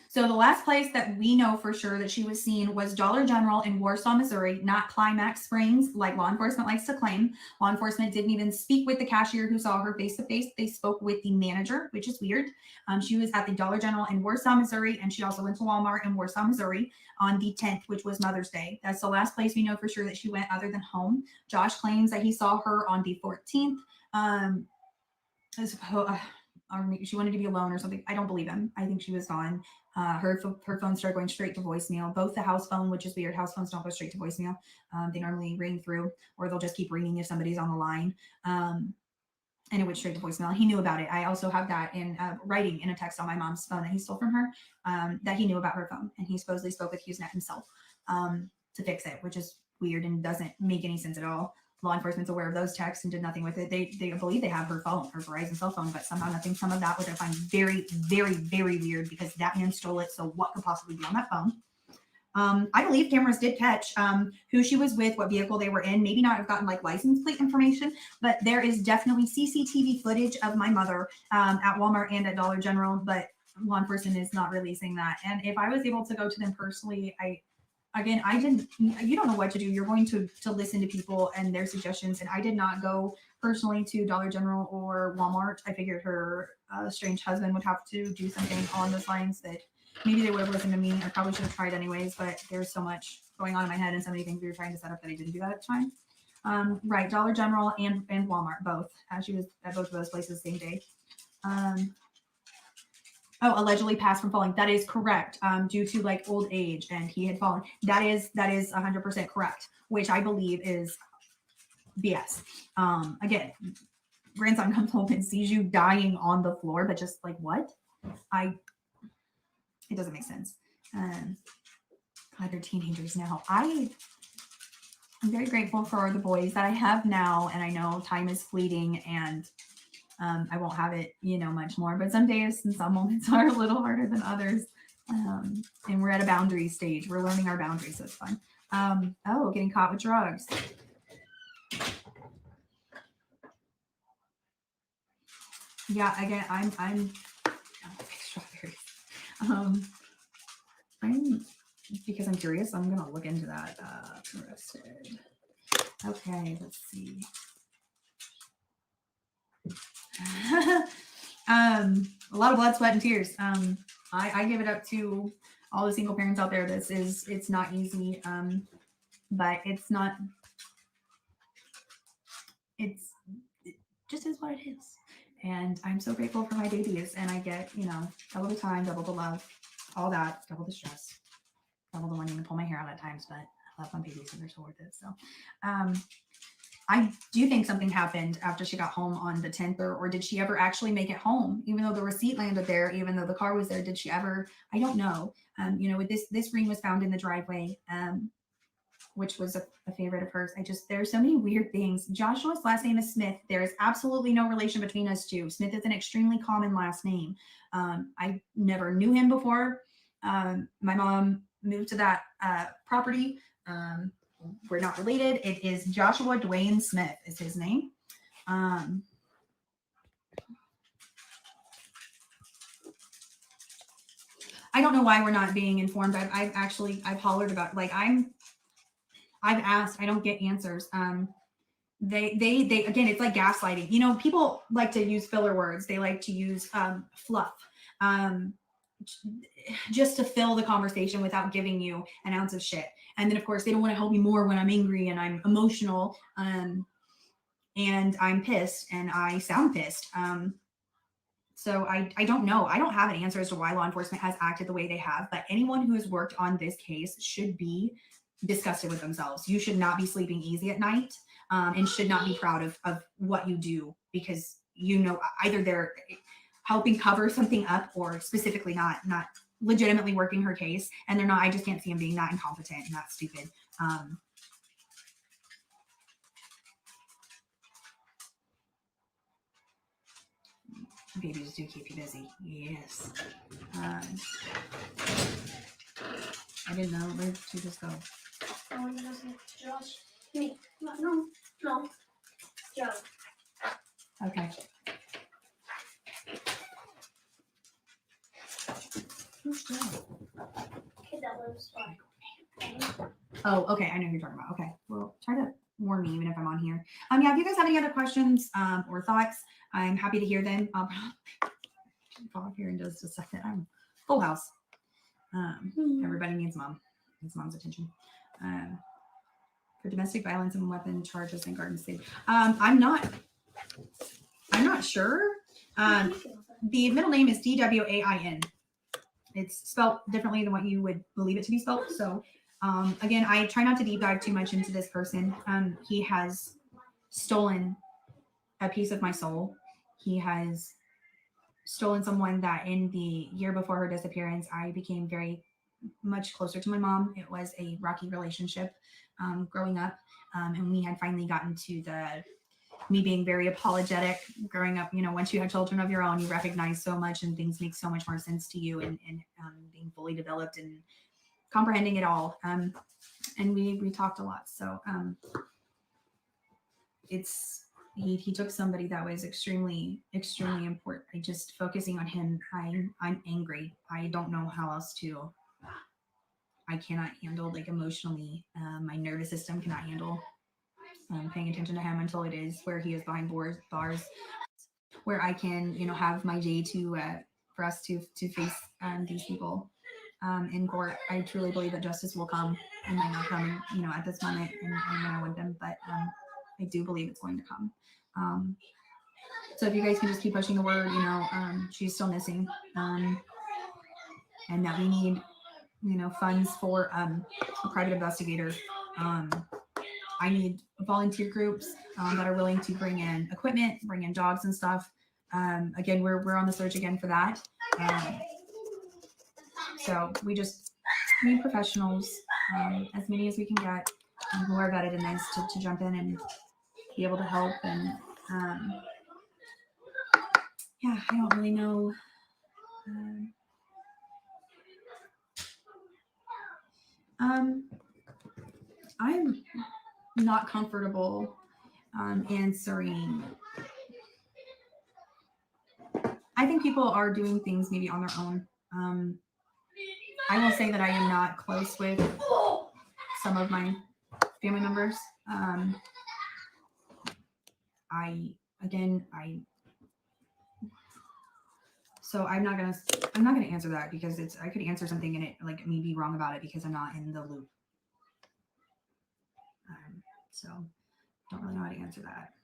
So the last place that we know for sure that she was seen was Dollar General in Warsaw, Missouri, not Climax Springs, like law enforcement likes to claim. Law enforcement didn't even speak with the cashier who saw her face to face. They spoke with the manager, which is weird. She was at the Dollar General in Warsaw, Missouri, and she also went to Walmart in Warsaw, Missouri on the 10th, which was Mother's Day. That's the last place we know for sure that she went other than home. Josh claims that he saw her on the 14th. She wanted to be alone or something. I don't believe him. I think she was gone. Her phone started going straight to voicemail. Both the house phone, which is weird. House phones don't go straight to voicemail. They normally ring through, or they'll just keep ringing if somebody's on the line. And it went straight to voicemail. He knew about it. I also have that in writing in a text on my mom's phone that he stole from her, that he knew about her phone. And he supposedly spoke with HughesNet himself to fix it, which is weird and doesn't make any sense at all. Law enforcement's aware of those texts and did nothing with it. They believe they have her phone, her Verizon cell phone, but somehow nothing. Some of that, which I find very, very, very weird because that man stole it. So what could possibly be on that phone? I believe cameras did catch who she was with, what vehicle they were in. Maybe not have gotten like license plate information, but there is definitely CCTV footage of my mother at Walmart and at Dollar General, but law enforcement is not releasing that. And if I was able to go to them personally, you don't know what to do. You're going to listen to people and their suggestions. And I did not go personally to Dollar General or Walmart. I figured her strange husband would have to do something on those lines that maybe they would have listened to me. I probably should have tried anyways, but there's so much going on in my head and so many things we were trying to set up that I didn't do that at the time. Right. Dollar General and Walmart, both. She was at both of those places the same day. Allegedly passed from falling. That is correct. Due to like old age and he had fallen. That is 100% correct, which I believe is BS. Again, grandson comes home and sees you dying on the floor, but just like what? It doesn't make sense. God, they're teenagers now. I'm very grateful for the boys that I have now, and I know time is fleeting and I won't have it, much more, but some days and some moments are a little harder than others. And we're at a boundary stage. We're learning our boundaries, so it's fun. Getting caught with drugs. Yeah, again, I'm strawberries. Because I'm curious, I'm gonna look into that. Arrested. Okay, let's see. A lot of blood, sweat, and tears. I give it up to all the single parents out there. It's not easy, but it just is what it is. And I'm so grateful for my babies, and I get, double the time, double the love, all that, double the stress, double the wanting to pull my hair out at times, but I love my babies and they're so worth it. So, I do think something happened after she got home on the 10th, or did she ever actually make it home? Even though the receipt landed there, even though the car was there, did she ever? I don't know. With this ring was found in the driveway, which was a favorite of hers. There's so many weird things. Joshua's last name is Smith. There is absolutely no relation between us two. Smith is an extremely common last name. I never knew him before. My mom moved to that property. We're not related. It is Joshua Dwayne Smith is his name. I don't know why we're not being informed. I've hollered about, I've asked, I don't get answers. They again, it's like gaslighting. People like to use filler words. They like to use fluff. just to fill the conversation without giving you an ounce of shit. And then of course they don't want to help me more when I'm angry and I'm emotional, and I'm pissed and I sound pissed. So I don't know. I don't have an answer as to why law enforcement has acted the way they have, but anyone who has worked on this case should be disgusted with themselves. You should not be sleeping easy at night, and should not be proud of what you do, because you know either they're helping cover something up or specifically not legitimately working her case, and they're not. I just can't see them being that incompetent and that stupid. Babies do keep you busy. Yes. I didn't know. Where did you just go? I want to listen to Josh. Me. No. Joe. Okay. Who's Joe? Kid that lives by. Oh, okay. I know who you're talking about. Okay. Well, try to warn me even if I'm on here. Yeah, if you guys have any other questions or thoughts, I'm happy to hear them. I'll go off here in just a second. I'm full house. Everybody needs mom's attention. For domestic violence and weapon charges in Garden State. I'm not sure. The middle name is DWAIN. It's spelled differently than what you would believe it to be spelled. So again, I try not to deep dive too much into this person. He has stolen a piece of my soul. He has stolen someone that in the year before her disappearance, I became very much closer to my mom. It was a rocky relationship growing up. And we had finally gotten to me being very apologetic growing up. You know, once you have children of your own, you recognize so much and things make so much more sense to you, and being fully developed and comprehending it all. And we talked a lot. So he took somebody that was extremely, extremely important. I just focusing on him. I'm angry. I don't know how else to. I cannot handle, like, emotionally. My nervous system cannot handle paying attention to him until it is where he is behind bars, where I can, have my day to for us to face these people in court. I truly believe that justice will come. It might not come, at this moment and when I want them, but I do believe it's going to come. So if you guys can just keep pushing the word, she's still missing, and that we need, funds for a private investigator. I need volunteer groups that are willing to bring in equipment, bring in dogs and stuff. Again, we're on the search again for that. So we just need professionals, as many as we can get, who are vetted in this to jump in and be able to help. And yeah, I don't really know. I'm not comfortable answering. I think people are doing things maybe on their own. I will say that I am not close with some of my family members. So I'm not gonna answer that, because I could answer something and it, like, me be wrong about it because I'm not in the loop. So don't really know how to answer that.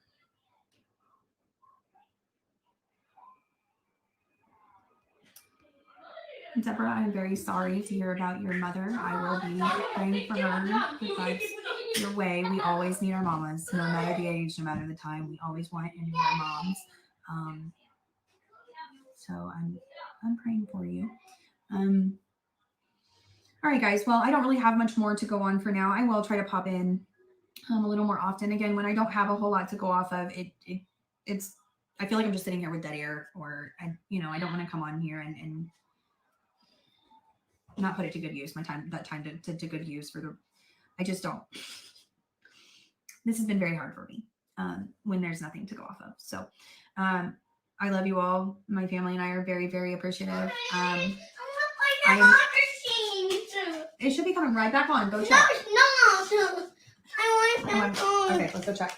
Deborah, I'm very sorry to hear about your mother. I will be praying for her. If that's your way, we always need our mamas, no matter the age, no matter the time. We always want and need our moms. So I'm praying for you. All right, guys. Well, I don't really have much more to go on for now. I will try to pop in a little more often. Again, when I don't have a whole lot to go off of, it's I feel like I'm just sitting here with dead air, or I don't want to come on here and not put it to good use. That time to good use I just don't. This has been very hard for me when there's nothing to go off of. So I love you all. My family and I are very, very appreciative. It should be coming right back on. Go check. No. I want it back on. Okay, let's go check.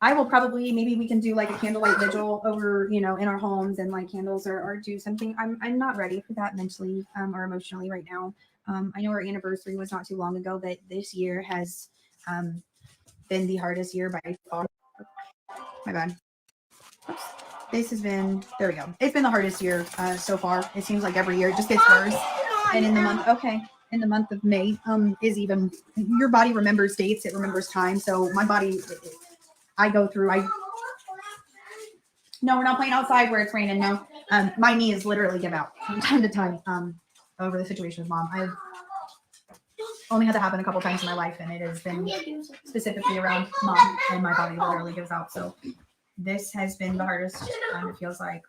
I will probably, maybe we can do like a candlelight vigil over, you know, in our homes and light candles, or do something. I'm not ready for that mentally or emotionally right now. I know our anniversary was not too long ago, but this year has been the hardest year by far. My bad. Oops. This has been, there we go. It's been the hardest year so far. It seems like every year it just gets worse. And in the month, okay, in the month of May, is even, your body remembers dates, it remembers time. So my body, I go through, no, we're not playing outside where it's raining. No, my knees literally give out from time to time over the situation with mom. I've only had that happen a couple times in my life, and it has been specifically around mom, and my body literally gives out. So this has been the hardest, it feels like,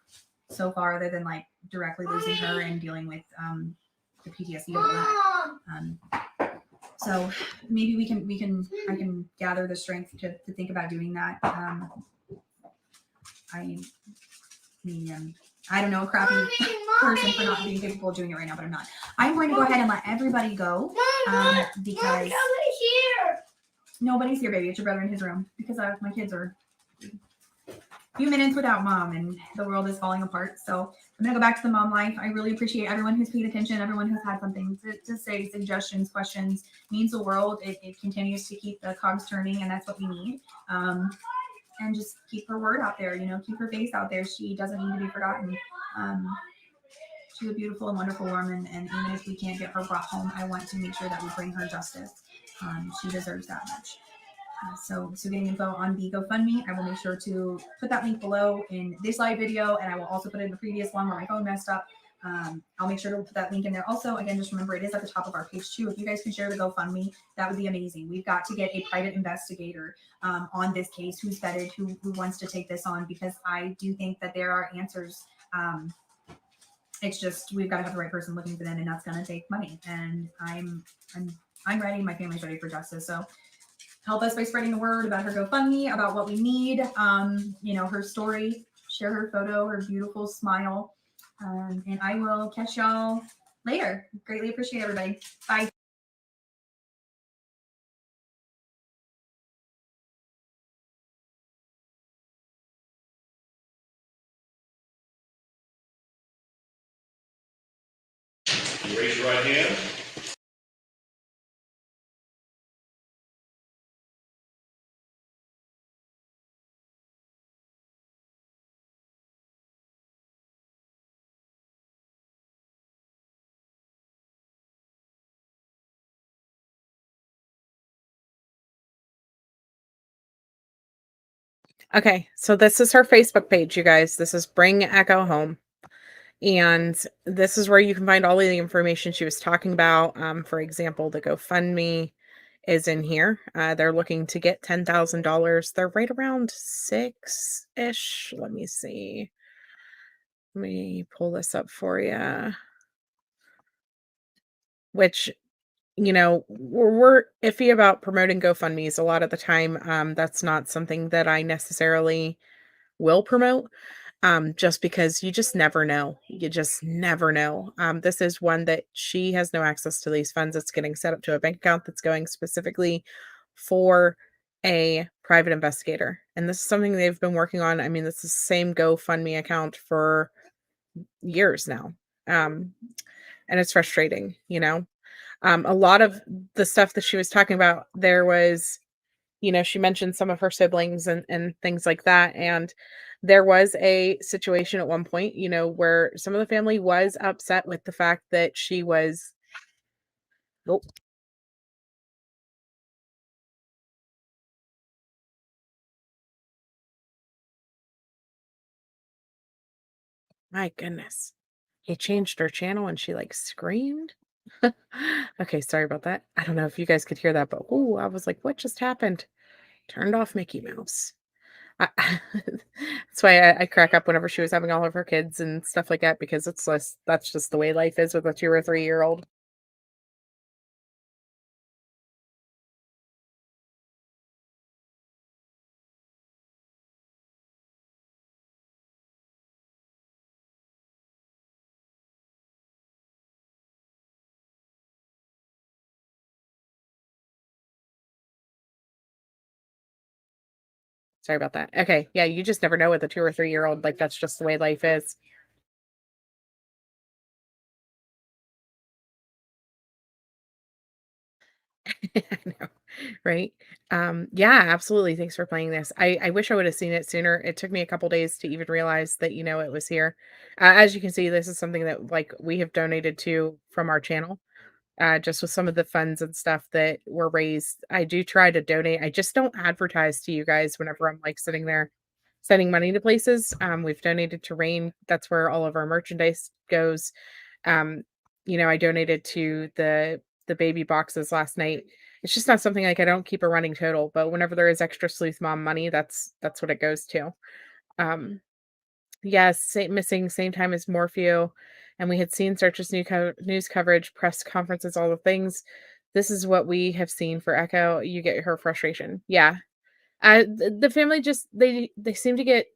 so far, other than like directly losing her and dealing with the PTSD of all that. So maybe I can gather the strength to think about doing that. I mean, I don't know, a crappy person for not being capable of doing it right now, but I'm not. I'm going to go ahead and let everybody go because nobody's here, baby. It's your brother in his room because my kids are a few minutes without mom and the world is falling apart. So I'm going to go back to the mom life. I really appreciate everyone who's paid attention, everyone who's had something to say, suggestions, questions. Means the world. It continues to keep the cogs turning, and that's what we need. And just keep her word out there, you know, keep her face out there. She doesn't need to be forgotten. She's a beautiful and wonderful woman, and even if we can't get her brought home, I want to make sure that we bring her justice. She deserves that much. So getting info on the GoFundMe, I will make sure to put that link below in this live video, and I will also put it in the previous one where my phone messed up. I'll make sure to put that link in there. Also, again, just remember it is at the top of our page too. If you guys can share the GoFundMe, that would be amazing. We've got to get a private investigator on this case who's vetted, who wants to take this on, because I do think that there are answers. It's just we've got to have the right person looking for them, and that's going to take money. And I'm ready. My family's ready for justice. So help us by spreading the word about her GoFundMe, about what we need. You know, her story. Share her photo, her beautiful smile. And I will catch y'all later. Greatly appreciate everybody. Bye. Raise your right hand. Okay, so this is her Facebook page, you guys. This is Bring Echo Home. And this is where you can find all of the information she was talking about. For example, the GoFundMe is in here. They're looking to get $10,000. They're right around 6-ish. Let me see. Let me pull this up for you. Which, you know, we're iffy about promoting GoFundMes a lot of the time. That's not something that I necessarily will promote. Just because you just never know. You just never know. This is one that she has no access to these funds. It's getting set up to a bank account that's going specifically for a private investigator. And this is something they've been working on. I mean, this is the same GoFundMe account for years now. And it's frustrating, you know. A lot of the stuff that she was talking about, there was, you know, she mentioned some of her siblings and things like that. And there was a situation at one point, you know, where some of the family was upset with the fact that she was, oh, my goodness. He changed her channel and she like screamed. Okay, sorry about that. I don't know if you guys could hear that, but oh, I was like, what just happened? Turned off Mickey Mouse. I, that's why I crack up whenever she was having all of her kids and stuff like that, because it's less, that's just the way life is with a 2 or 3-year-old. Sorry about that. Okay. Yeah, you just never know with a 2 or 3-year-old. Like, that's just the way life is. I know, right? Yeah, absolutely. Thanks for playing this. I wish I would have seen it sooner. It took me a couple days to even realize that, it was here. As you can see, this is something that like we have donated to from our channel. Just with some of the funds and stuff that were raised. I do try to donate. I just don't advertise to you guys whenever I'm like sitting there sending money to places. We've donated to Rain. That's where all of our merchandise goes. Um, I donated to the baby boxes last night. It's just not something like I don't keep a running total, but whenever there is extra sleuth mom money, that's what it goes to. Um, yes, missing same time as Morphew, and we had seen Search's news coverage, press conferences, all the things. This is what we have seen for Echo. You get her frustration. Yeah. The family just they seem to get,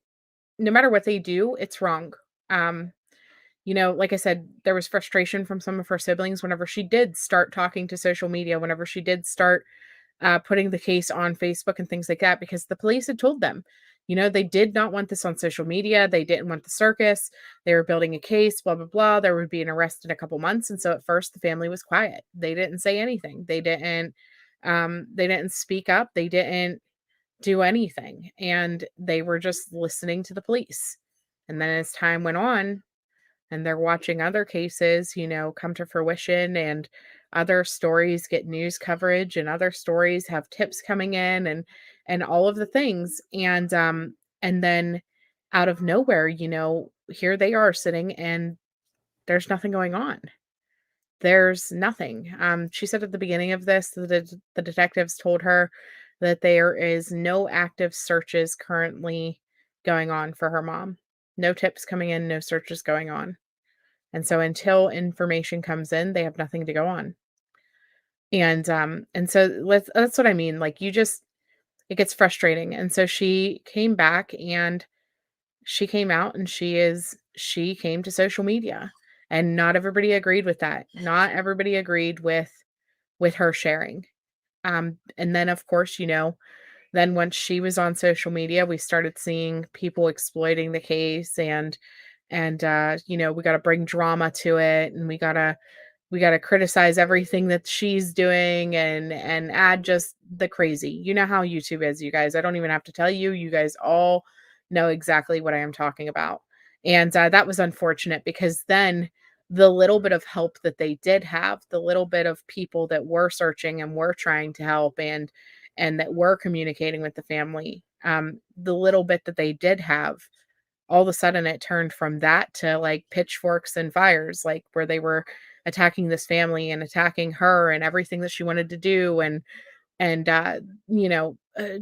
no matter what they do, it's wrong. Um, like I said, there was frustration from some of her siblings whenever she did start talking to social media, whenever she did start putting the case on Facebook and things like that, because the police had told them, they did not want this on social media. They didn't want the circus. They were building a case, blah, blah, blah. There would be an arrest in a couple months. And so at first the family was quiet. They didn't say anything. They didn't speak up. They didn't do anything. And they were just listening to the police. And then as time went on, and they're watching other cases, come to fruition, and other stories get news coverage, and other stories have tips coming in, and all of the things. And then out of nowhere, here they are sitting and there's nothing going on. There's nothing. She said at the beginning of this that the detectives told her that there is no active searches currently going on for her mom. No tips coming in, no searches going on. And so until information comes in, they have nothing to go on. And so that's what I mean. Like, it gets frustrating. And so she came back, and she came out, and she came to social media, and not everybody agreed with that. Not everybody agreed with her sharing. And then of course, then once she was on social media, we started seeing people exploiting the case, and we got to bring drama to it, and we got to criticize everything that she's doing, and add just the crazy. You know how YouTube is, you guys. I don't even have to tell you. You guys all know exactly what I am talking about. And that was unfortunate, because then the little bit of help that they did have, the little bit of people that were searching and were trying to help, and that were communicating with the family, the little bit that they did have, all of a sudden it turned from that to like pitchforks and fires, like where they were attacking this family and attacking her and everything that she wanted to do, and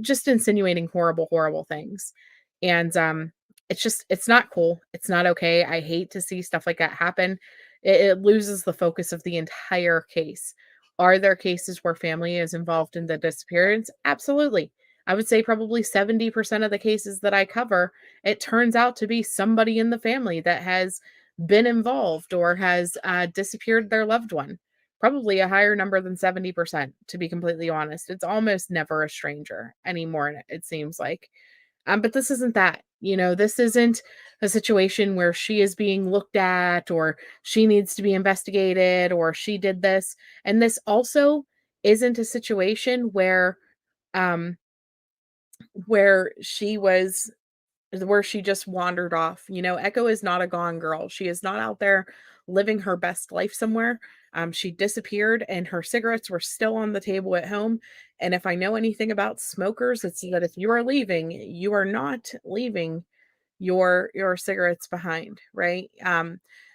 just insinuating horrible, horrible things. And it's not cool. It's not okay. I hate to see stuff like that happen. It loses the focus of the entire case. Are there cases where family is involved in the disappearance? Absolutely. I would say probably 70% of the cases that I cover, it turns out to be somebody in the family that has been involved or has disappeared their loved one. Probably a higher number than 70%, to be completely honest. It's almost never a stranger anymore, it seems like. But this isn't that. This isn't a situation where she is being looked at, or she needs to be investigated, or she did this. And this also isn't a situation um where she just wandered off. Echo is not a gone girl. She is not out there living her best life somewhere. She disappeared, and her cigarettes were still on the table at home. And if I know anything about smokers, it's that if you are leaving, you are not leaving your cigarettes behind, right?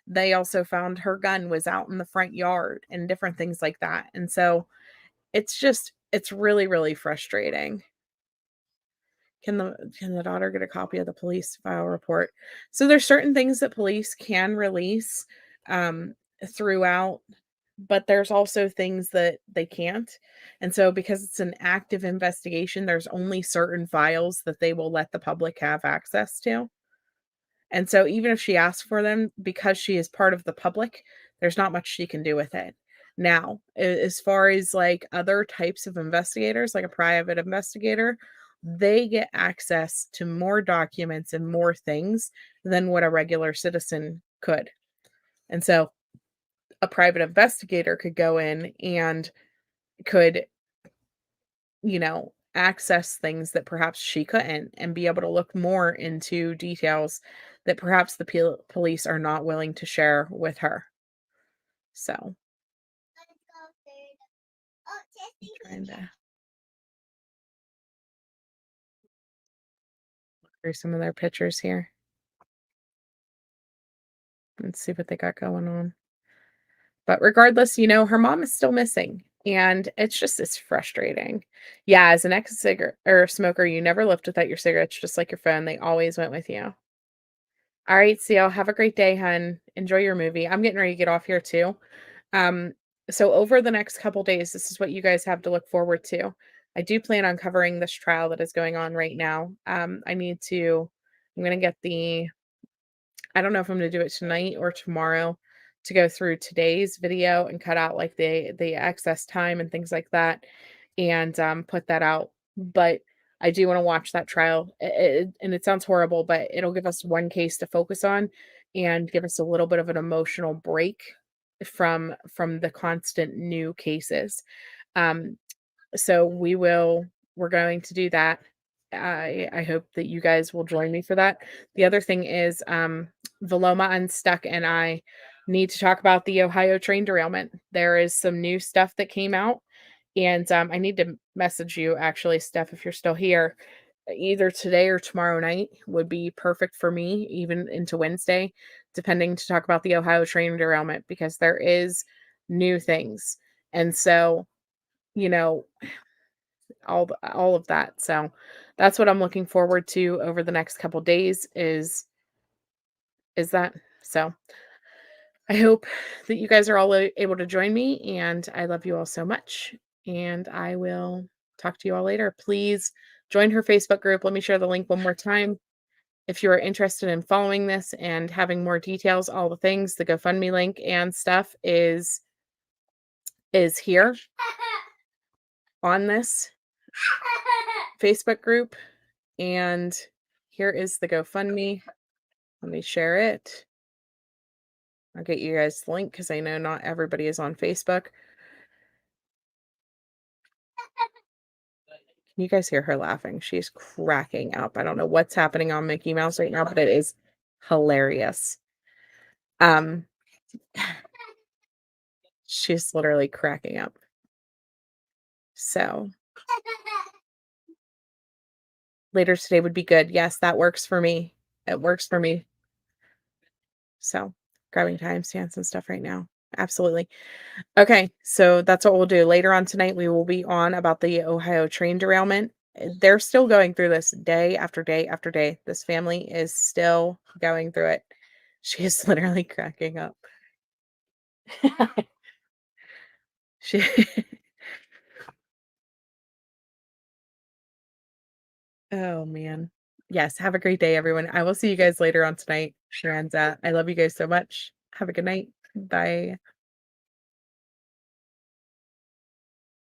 They also found her gun was out in the front yard and different things like that. And so it's really, really frustrating. Can the daughter get a copy of the police file report? So there's certain things that police can release um, throughout, but there's also things that they can't. And so because it's an active investigation, there's only certain files that they will let the public have access to. And so even if she asks for them, because she is part of the public, there's not much she can do with it. Now, as far as like other types of investigators, like a private investigator, they get access to more documents and more things than what a regular citizen could. And so a private investigator could go in and could, access things that perhaps she couldn't and be able to look more into details that perhaps the police are not willing to share with her. So, trying to look through some of their pictures here. Let's see what they got going on. But regardless, her mom is still missing. And it's frustrating. Yeah, as an ex-cigarette or smoker, you never left without your cigarettes, just like your phone. They always went with you. All right, Seal. Have a great day, hun. Enjoy your movie. I'm getting ready to get off here too. Um, so over the next couple days, this is what you guys have to look forward to. I do plan on covering this trial that is going on right now. I'm gonna get I don't know if I'm gonna do it tonight or tomorrow to go through today's video and cut out like the excess time and things like that and put that out. But I do want to watch that trial. And it sounds horrible, but it'll give us one case to focus on and give us a little bit of an emotional break from the constant new cases. Um, so we're going to do that. I hope that you guys will join me for that. The other thing is Veloma Unstuck and I need to talk about the Ohio train derailment. There is some new stuff that came out, and I need to message you actually, Steph, if you're still here. Either today or tomorrow night would be perfect for me, even into Wednesday, depending, to talk about the Ohio train derailment, because there is new things. And so, you know, all of that. So that's what I'm looking forward to over the next couple days is that. So I hope that you guys are all able to join me, and I love you all so much, and I will talk to you all later. Please join her Facebook group. Let me share the link one more time. If you are interested in following this and having more details, all the things, the GoFundMe link and stuff is here on this Facebook group. And here is the GoFundMe. Let me share it. I'll get you guys the link because I know not everybody is on Facebook. Can you guys hear her laughing? She's cracking up. I don't know what's happening on Mickey Mouse right now, but it is hilarious. She's literally cracking up. So later today would be good. Yes, that works for me. It works for me. So grabbing timestamps and stuff right now. Absolutely. Okay, so that's what we'll do. Later on tonight, we will be on about the Ohio train derailment. They're still going through this day after day after day. This family is still going through it. She is literally cracking up. She Oh man. Yes, have a great day, everyone. I will see you guys later on tonight. And I love you guys so much. Have a good night. Bye.